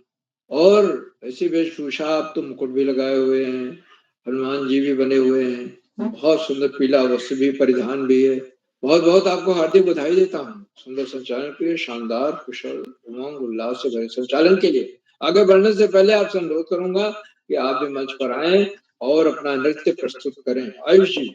और ऐसी वेशभूषा, आप तो मुकुट भी लगाए हुए हैं, हनुमान जी भी बने हुए हैं, बहुत सुंदर पीला वस्त्र भी परिधान भी है। बहुत बहुत आपको हार्दिक बधाई देता हूँ सुंदर संचालन के लिए, शानदार कुशल उमंग उल्लास से भरे संचालन के लिए। आगे बढ़ने से पहले आपसे अनुरोध करूंगा कि आप भी मंच पर आए और अपना नृत्य प्रस्तुत करें। आयुष जी।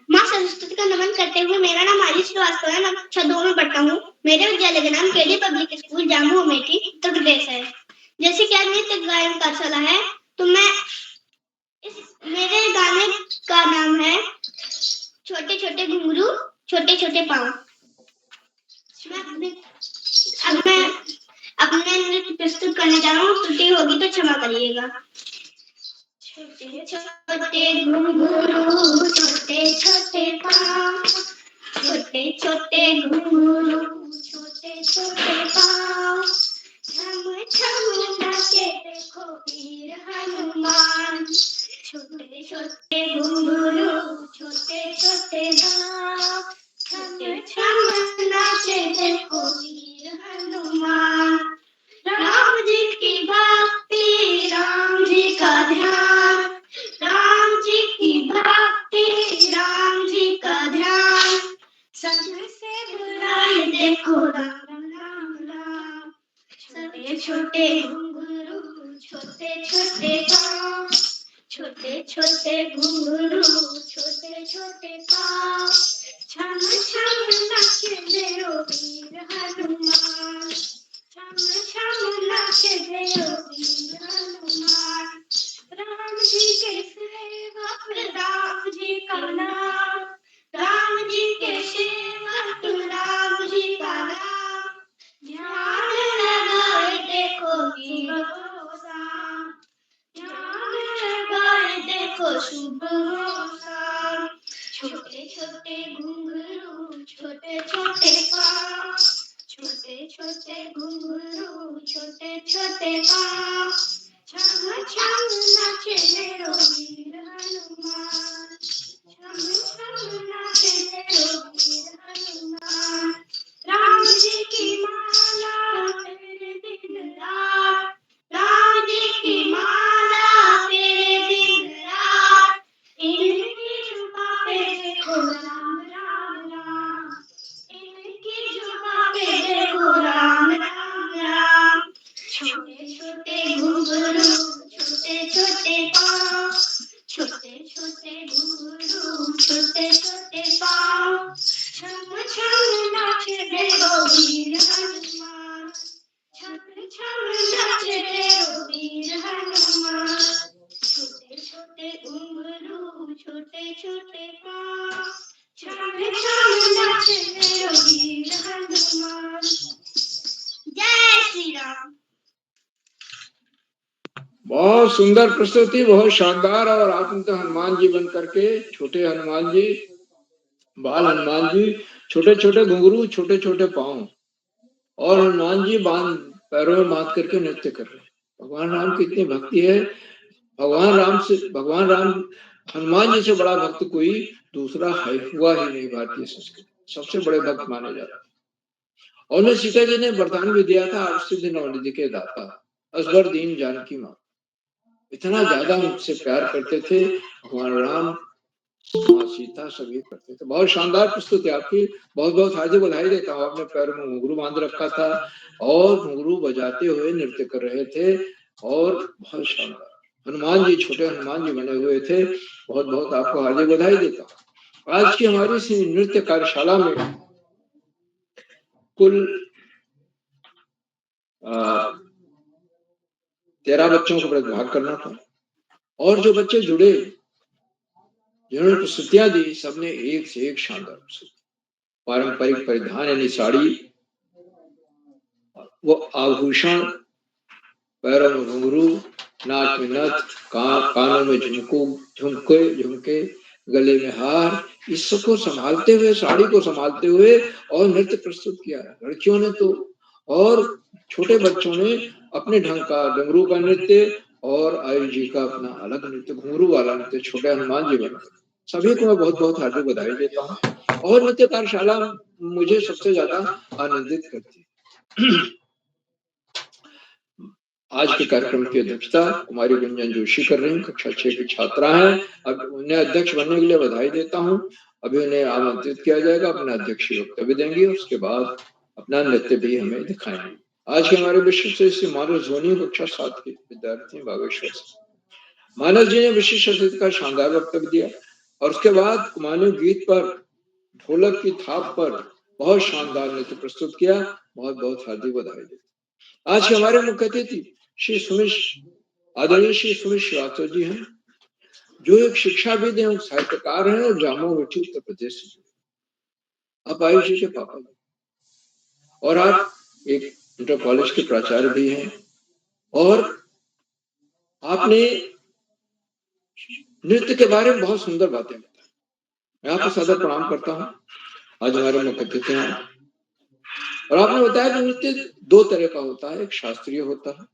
माँ सरस्वती का नमन करते हुए, मेरा नाम आयुष श्रीवास्तव है, मैं कक्षा 2 में पढ़ता हूँ। मेरे विद्यालय का नाम KD public school Jamu Amethi Uttar Pradesh है। जैसे कि आज नृत्य गायन का चला है, तो मेरे गाने का नाम है छोटे छोटे घुंघरू छोटे छोटे पाँव। मैं अपने नृत्य प्रस्तुत करने जा रहा हूँ, त्रुटि होगी तो क्षमा करिएगा। छोटे छोटे घुंघरू छोटे छोटे पाँव, छोटे छोटे घुंघरू छोटे छोटे पाँव, झम झम नाचे देखो वीर हनुमान। छोटे छोटे घुंघरू छोटे छोटे पाँव, झम झम नाचे देखो वीर हनुमान। राम जी की भक्ति, राम जी का ध्यान, राम जी की भक्ति, राम जी का ध्यान, संग से बुलाए देखो राम राम राम। छोटे छोटे घुंघरू छोटे छोटे पाँव, छोटे छोटे घुंघरू छोटे छोटे पाँव, छम छम नाचे मेरो वीर हनुमान। छम छम नाचे मेरो वीर हनुमान। राम जी के सेवक राम जी का नाम, राम जी के सेवक राम जी का नाम, ध्यान लगाए देखो वीर हो शाम, ध्यान लगाए देखो शुभ हो शाम। छोटे छोटे घुंघरू छोटे छोटे पाँव, छोटे छोटे घुंघरू छोटे छोटे पाँव, छम छम नाचे मेरो वीर हनुमान। छम छम नाचे मेरो वीर हनुमान। राम जी की माला तेरे दिन रात, राम जी की माला तेरे दिन रात, इनकी जुबां पे देखो राम राम राम, इनकी जुबां पे देखो राम राम राम। छोटे छोटे घुंघरू छोटे छोटे पाँव, छोटे छोटे घुंघरू छोटे छोटे पाँव, छम छम नाचे देखो वीर हनुमान। छम छम नाचे देखो वीर हनुमान। छोटे छोटे घुंघरू छोटे छोटे पाँव, छम छम नाचे देखो वीर हनुमान। जय श्री राम। बहुत सुंदर प्रस्तुति, बहुत शानदार। और आपने तो हनुमान जी बन करके, छोटे हनुमान जी, बाल हनुमान जी, छोटे छोटे घुंघरू छोटे छोटे पाँव, और हनुमान जी पैरों में बांध करके नृत्य कर रहे हैं। भगवान राम की इतनी भक्ति है। भगवान राम हनुमान जी से बड़ा भक्त कोई दूसरा हुआ ही नहीं भारतीय संस्कृति, सबसे बड़े भक्त माने जाते हैं। और उन्हें सीता जी ने वरदान भी दिया था, 8 सिद्धि 9 निधि के दाता असबर दीन जानकी माँ। इतना ज्यादा उनसे प्यार करते थे भगवान राम, माँ सीता सभी करते थे। बहुत शानदार प्रस्तुति आपकी, बहुत बहुत हार्दिक बधाई देता हूँ। आपने पैर में घुंघरू बांध रखा था और घुंघरू बजाते हुए नृत्य कर रहे थे, और बहुत शानदार। हनुमान जी, छोटे हनुमान जी बने हुए थे। बहुत बहुत आपको हार्दिक बधाई देता हूँ। आज की हमारी इस नृत्य कार्यशाला में कुल 13 बच्चों को प्रतिभाग करना था, और जो बच्चे जुड़े, जिन्होंने प्रस्तुतियां दी, सबने एक से एक शानदार प्रस्तुति। पारंपरिक परिधान यानी साड़ी, वो आभूषण पैरों में घुंघरू, नाक में नथ, कानों में झुमके, गले में हार, इसको संभालते हुए, साड़ी को संभालते हुए और नृत्य प्रस्तुत किया। लड़कियों ने तो और छोटे बच्चों ने अपने ढंग का डमरू का नृत्य और आयुष जी का अपना अलग नृत्य, घुंघरू वाला नृत्य, छोटे हनुमान जी बना। सभी को मैं बहुत बहुत हार्दिक बधाई देता हूँ। और नृत्य कार्यशाला मुझे सबसे ज्यादा आनंदित करती है। आज के कार्यक्रम की अध्यक्षता कुमारी गुंजन जोशी कर रही हैं, कक्षा 6 की छात्रा हैं। अब उन्हें अध्यक्ष बनने के लिए बधाई देता हूं। अभी उन्हें आमंत्रित किया जाएगा, अपना अध्यक्षीय वक्तव्य देंगे, उसके बाद अपना नृत्य भी हमें दिखाएंगे। आज के हमारे विशिष्ट अतिथि मानस ध्वनि कक्षा 7 के विद्यार्थी बागेश्वर से। मानस जी ने विशिष्ट अतिथि का शानदार वक्तव्य दिया और उसके बाद कुमाऊनी गीत पर, ढोलक की थाप पर बहुत शानदार नृत्य प्रस्तुत किया। बहुत बहुत हार्दिक बधाई देते। आज के हमारे मुख्य अतिथि आदरणीय श्री सुमित श्रीवास्तव जी हैं, जो एक शिक्षाविद एवं साहित्यकार हैं और जामो मिट्टी उत्तर प्रदेश से। आप आयुष जी के पापा जी और आप एक इंटर कॉलेज के प्राचार्य भी हैं और आपने नृत्य के बारे में बहुत सुंदर बातें बताई। मैं आपको सादर प्रणाम करता हूँ। आज हमारे मुख्य अतिथि हैं और आपने बताया कि नृत्य दो तरह का होता है, एक शास्त्रीय होता है,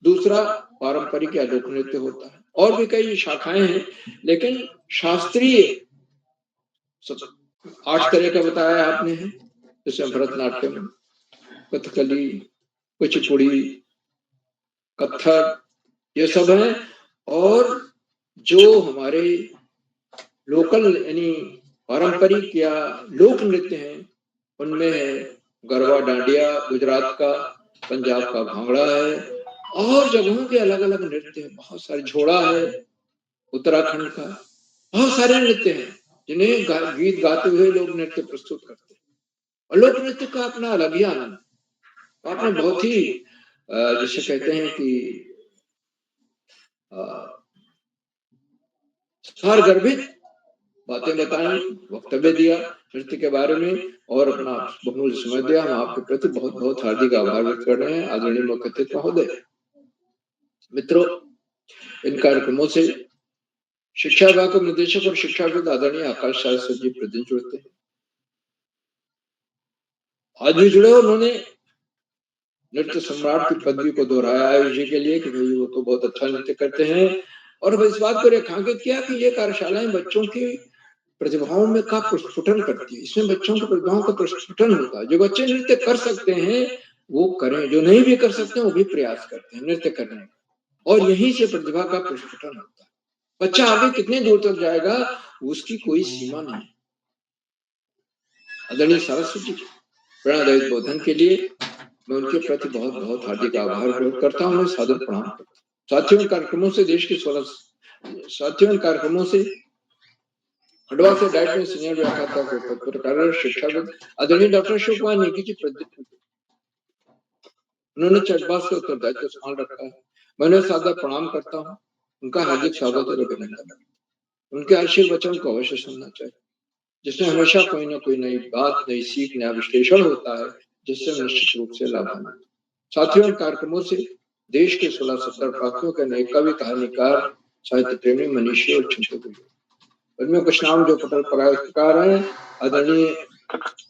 दूसरा पारंपरिक या लोक नृत्य होता है। और भी कई शाखाएं हैं, लेकिन शास्त्रीय 8 तरह का बताया आपने है, जैसे भरतनाट्यम, कथकली, कुचिपुड़ी, कथक, ये सब है। और जो हमारे लोकल यानी पारंपरिक या लोक नृत्य हैं, उनमें है गरबा डांडिया गुजरात का, पंजाब का भांगड़ा है और जगहों के अलग अलग नृत्य हैं। बहुत सारे, झोड़ा है उत्तराखंड का, बहुत सारे नृत्य हैं जिन्हें गीत गाते हुए लोग नृत्य प्रस्तुत करते हैं और लोक नृत्य का अपना अलग ही आनंद। आपने बहुत ही जिसे कहते हैं कि सारगर्भित बातें बताई, वक्तव्य दिया नृत्य के बारे में और अपना बहुमूल्य समय दिया। हम आपके प्रति बहुत बहुत हार्दिक आभार व्यक्त कर रहे हैं आदरणीय मुख्य अतिथि महोदय। मित्रों, इन कार्यक्रमों से शिक्षा विभाग के निदेशक और शिक्षाविद आदरणीय आकाश शास्त्री जी प्रतिदिन जुड़ते हैं। आज भी जुड़े, उन्होंने नृत्य सम्राट की पदवी को दोहराया आयुष जी के लिए कि भाई वो तो बहुत अच्छा नृत्य करते हैं, और इस बात को रेखांकित किया कि ये कार्यशालाएं बच्चों की प्रतिभाओं में का प्रस्फुटन करती है। इसमें बच्चों की प्रतिभाओं का प्रस्फुटन होता है। जो बच्चे नृत्य कर सकते हैं वो करें, जो नहीं भी कर सकते हैं वो भी प्रयास करते हैं नृत्य करने का, और यहीं से प्रतिभा का प्रस्फुटन होता है। बच्चा आगे कितने दूर तक जाएगा उसकी कोई सीमा नहीं। आदरणीय सरस्वती जी प्रेरणादायी बोधन के लिए मैं उनके प्रति बहुत बहुत हार्दिक आभार व्यक्त करता हूँ, सादर प्रणाम करता हूँ। साथियों, कार्यक्रमों से देश के 16 कार्यक्रमों से खंडवा से डाइट में सीनियर व्याख्याता पत्रकार शिक्षाविद आदरणीय डॉक्टर शिव कुमार नेगी जी प्रतिनिधि, उन्होंने चटबास का उत्तरदायित्व संभाल रखा है। मैं उन्हें सादर प्रणाम करता हूँ, उनका हार्दिक स्वागत और अभिनंदन। उनके आशीर्वाद वचन को अवश्य सुनना चाहिए, जिसमें हमेशा कोई ना कोई नई बात, नई सीख, नया विश्लेषण होता है, जिससे निश्चित रूप से लाभान्वित। साथियों, कार्यक्रमों से देश के 16-17 प्रांतों के नए कवि, कहानीकार, साहित्य प्रेमी, मनीषी और चिंतक हुए। उनमें कुछ नाम जो पटल परायकार हैं, आदरणीय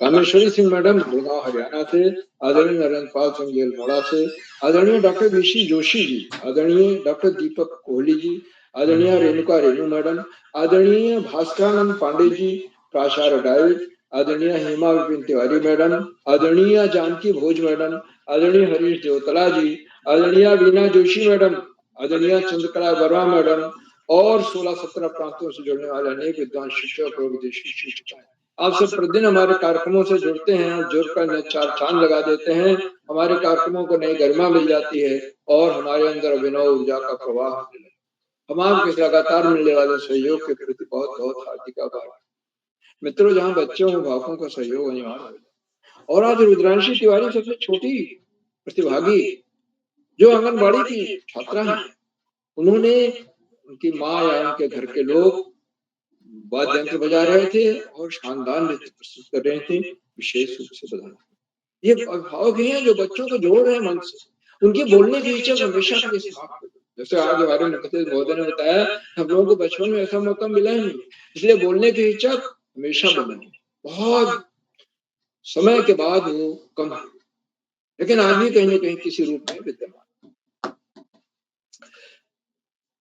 कामेश्वरी सिंह मैडम गुड़गांव हरियाणा से, आदरणीय नरेंद्र पाल सिंह अल्मोड़ा से, आदरणीय डॉक्टर बीसी जोशी जी, आदरणीय डॉक्टर दीपक कोहली जी, आदरणीय रेणुका रेणु मैडम, आदरणीय भास्करानंद पांडे जी प्राचार्य डाइट, आदरणीय हेमा विपिन तिवारी मैडम, आदरणीय जानकी भोज मैडम, आदरणीय हरीश देवतला जी, आदरणीय वीना जोशी मैडम, आदरणीय चंद्रकला वर्मा मैडम और 16-17 प्रांतों से जुड़ने वाले अनेक विद्वान शिक्षक और विदेशी शिक्षक आप सब प्रतिदिन हमारे कार्यक्रमों से जुड़ते हैं और जुड़कर नए चार चांद लगा देते हैं। हमारे कार्यक्रमों को नई गरिमा मिल जाती है और हमारे अंदर अभिनव ऊर्जा का प्रवाह होने लगता है। हम आपके लगातार मिलने वाले सहयोग के प्रति बहुत बहुत हार्दिक आभार। मित्रों, जहाँ बच्चों और अभिभावकों का सहयोग अनिवार्य है, और आज रुद्रांशी तिवारी सबसे छोटी प्रतिभागी जो आंगनबाड़ी की छात्रा है, उन्होंने उनकी माँ या उनके घर के लोग वाद्य यंत्र बजा रहे थे और शानदार नृत्य प्रस्तुत कर रहे थे। विशेष रूप से बधाई। ये अभिभावक ही हैं जो बच्चों को जोड़ रहे हैं मन से, उनकी बोलने की इच्छा हमेशा के लिए समाप्त हो गई। जैसे आगे बारे में महोदय ने बताया, हम लोगों को बचपन में ऐसा मौका मिला ही नहीं, इसलिए बोलने की इच्छा हमेशा बनी, बहुत समय के बाद वो कम है, लेकिन आज भी कहीं न कहीं किसी रूप में विद्यमान।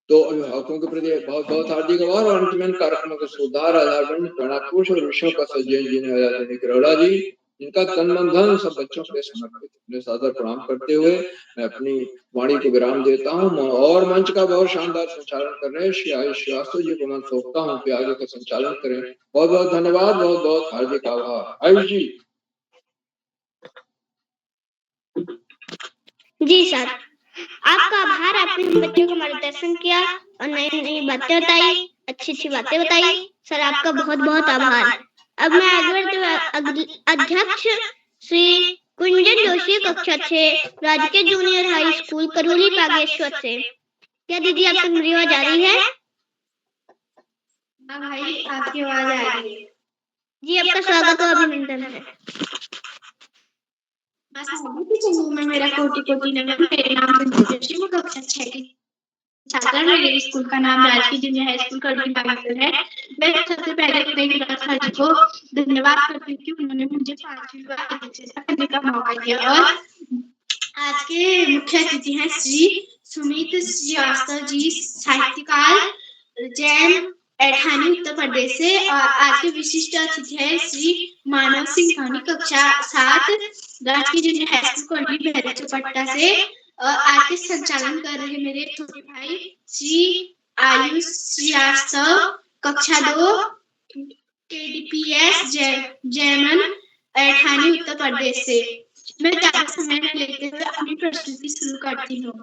तो अभिभावकों के प्रति बहुत बहुत हार्दिक आभार और अंत में कार्यक्रम का सुधार आधार प्रणाम और विषयों का सजय जी ने आजाद किरोड़ा जी, इनका तन मन धन सब बच्चों के समर्पित अपने सादर प्रणाम करते हुए मैं अपनी वाणी को विराम देता हूँ और मंच का बहुत शानदार संचालन कर रहे श्री आयुष श्रीवास्तव जी को मैं सौंपता हूँ कि आगे का संचालन करें। बहुत बहुत धन्यवाद, बहुत बहुत हार्दिक आभार। आयुष जी। जी सर, आपका आभार। आपने हम बच्चों को मार्गदर्शन किया और नई नई बातें बताई, अच्छी अच्छी बातें बताई। सर आपका बहुत बहुत आभार। अब मैं आगे बढ़ते अध्यक्ष श्री कुंजन जोशी कक्षा 6 राजकीय junior high school Karoli Bageshwar से। क्या दीदी आप तक मेरी आवाज आ रही है? हाँ भाई, आपकी आवाज आ रही है। जी आपका स्वागत और अभिनंदन है। मैं मेरा कोटि कोटि नमन। मेरे नाम कुंजन जोशी, मैं कक्षा 6 की छात्रा। मेरे स्कूल का नाम राजकीय junior high school Karoli Bageshwar है। मैं सबसे पहले अपने सर जी को धन्यवाद करती हूँ कि उन्होंने मुझे 5वीं बार अध्यक्षता करने का मौका दिया। और आज के मुख्य अतिथि हैं श्री सुमित श्रीवास्तव जी, साहित्यकार, जैन ऐठानी उत्तर प्रदेश से। और आज के विशिष्ट अतिथि है श्री मानव सिंह धोनी कक्षा 7 राजकीय जूनियर हाई स्कूल करोली बहरा चौपट्टा से। आज के संचालन कर रहे मेरे छोटे भाई श्री आयुष श्रीवास्तव कक्षा 2 KDPS जैमन ऐठानी उत्तर प्रदेश से। मैं ज्यादा समय न लेते हुए अपनी प्रस्तुति शुरू करती हूँ।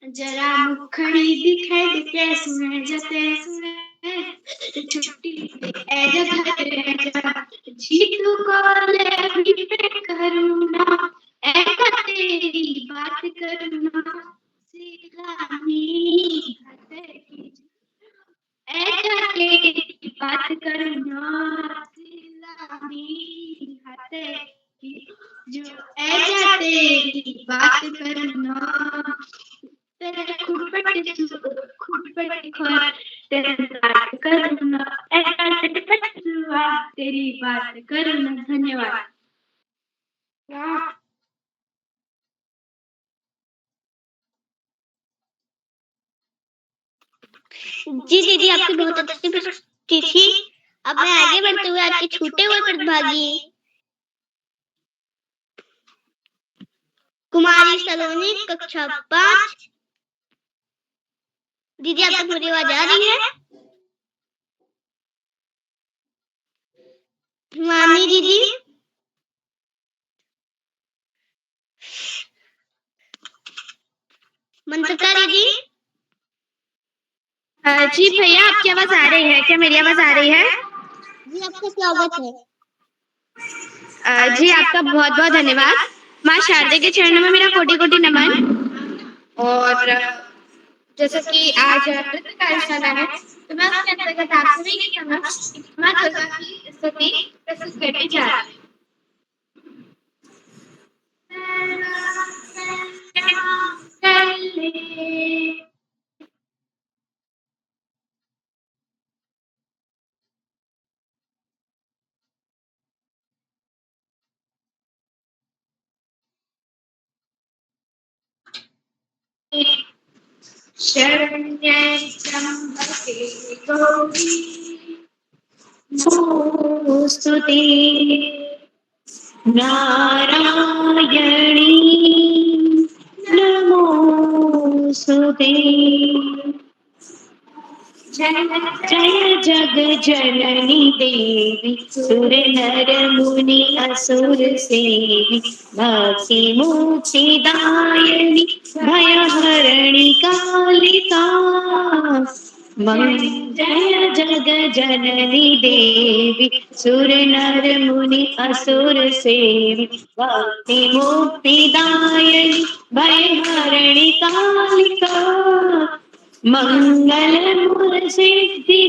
जरा मुखड़ी दिखाई दे कैसे सुने जते सुने छुट्टी ए जगह जीतू को ले भी पे करूँगा ऐसा तेरी बात करूँगा सिलामी ऐसा तेरी बात करूँगा सिलामी हाथे जो ऐसा तेरी बात करूँगा तेरे खुरपट खोर तेरे बात करूँगा ऐसा तेरी बात करूँगा। धन्यवाद। जी दीदी आपकी बहुत अच्छी प्रस्तुति थी। अब मैं आगे बढ़ते हुए आपके छूटे हुए प्रतिभागी कुमारी सलोनी कक्षा 5। दीदी आप तक मेरी आवाज आ रही है? हिमानी दीदी, मंत्रता दीदी। जी भैया आपकी आवाज आ रही है क्या? मेरी आवाज आ रही है? जी आपका स्वागत है। जी आपका बहुत बहुत धन्यवाद। माँ शारदे के चरणों में मेरा कोटि कोटि नमन। और जैसा कि आज नृत्य कार्यशाला है तो मैं उसके अंतर्गत आप सभी की समक्ष माँ दुर्गा की स्तुति प्रस्तुत करने जा रही हूँ। शरण्ये त्र्यंबके गौरी नमोस्तुते नारायणी नमोस्तुते जय जग जननी देवी सुर नर मुनि असुर सेवी भक्ति मुक्ति दायिनी भयहरणि कालिका जय जग जननी देवी सुर नर मुनि असुर सेवी भक्ति मुक्ति दायिनी भयहरणि कालिका मंगल मूल सिद्धि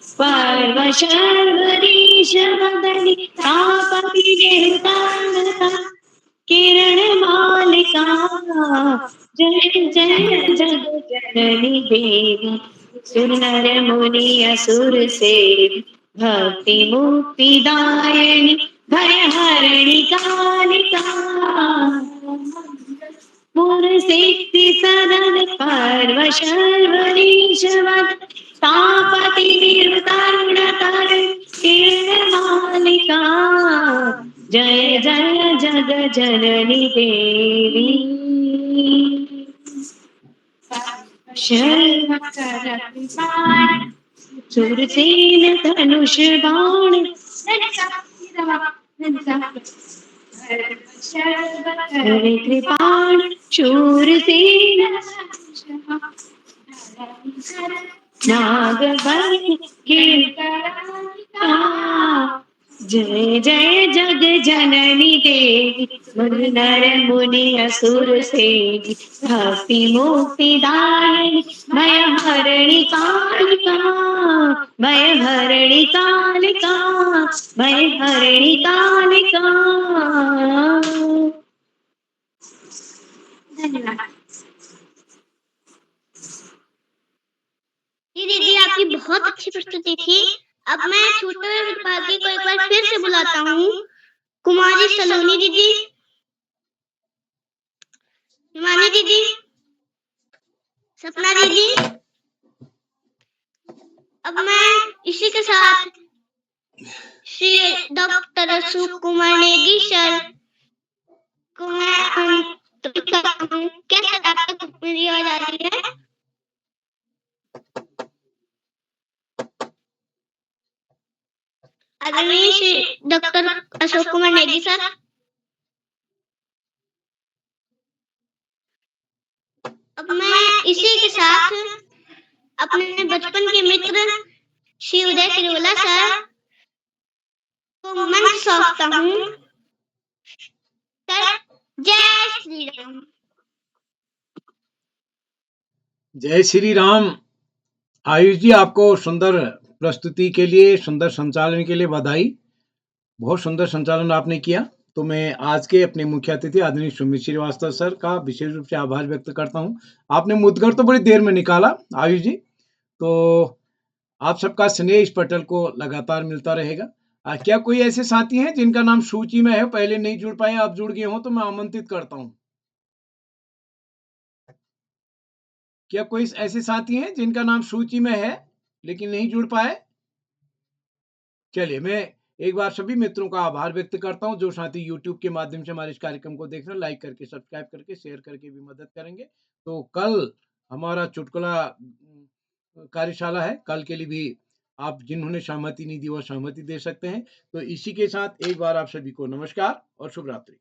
सर्व सर्वरीश मदनि तापति निरतानता किरण मालिका जय जय जग जननी देवी सुर नर मुनि असुर सेवी भक्ति मुक्ति दायिनी भय हरणी कालिका मुरसिद्धि सदन पर्व शर्वरीशवद तापति निरुतरुण तर किरण मालिका जय जय जग जननी देवी सुरसेन धनुष बाण हरे कृपाण शूरसेन नागवल्ली जय जय जग जननी देवी नर मुनि असुर सेवी भक्ति मुक्ति दायिनी भय हरणी कालिका भय हरणी कालिका भय हरणी कालिका। धन्यवाद। जी दीदी, आपकी बहुत अच्छी प्रस्तुति थी। अब मैं छोटे विद्यार्थी को एक बार फिर से बुलाता हूँ। कुमारी सलोनी दीदी, हिमानी दीदी, सपना दीदी। अब मैं इसी के साथ श्री डॉक्टर अशोक कुमार नेगी सर को मैं आमंत्रित करता हूँ। क्या सर आप तक मेरी आवाज आ रही है? आदरणीय श्री डॉक्टर अशोक कुमार नेगी सर। अब मैं इसी के साथ अपने बचपन के मित्र श्री उदय किरोला सर को मंच सौंपता हूँ। सर, जय श्री राम। जय श्री राम। आयुष जी, आपको सुंदर प्रस्तुति के लिए, सुंदर संचालन के लिए बधाई। बहुत सुंदर संचालन आपने किया। तो मैं आज के अपने मुख्य अतिथि आदरणीय सुमित श्रीवास्तव सर का विशेष रूप से आभार व्यक्त करता हूँ। आपने मुद्गर तो बड़ी देर में निकाला आयुष जी। तो आप सबका स्नेह इस पटल को लगातार मिलता रहेगा। क्या कोई ऐसे साथी हैं जिनका नाम सूची में है, पहले नहीं जुड़ पाए, आप जुड़ गए हो तो मैं आमंत्रित करता हूँ। क्या कोई ऐसे साथी हैं जिनका नाम सूची में है लेकिन नहीं जुड़ पाए? चलिए, मैं एक बार सभी मित्रों का आभार व्यक्त करता हूं जो साथी YouTube के माध्यम से हमारे इस कार्यक्रम को देख रहे हैं। लाइक करके, सब्सक्राइब करके, शेयर करके भी मदद करेंगे। तो कल हमारा चुटकुला कार्यशाला है। कल के लिए भी आप जिन्होंने सहमति नहीं दी वो सहमति दे सकते हैं। तो इसी के साथ एक बार आप सभी को नमस्कार और शुभ रात्रि।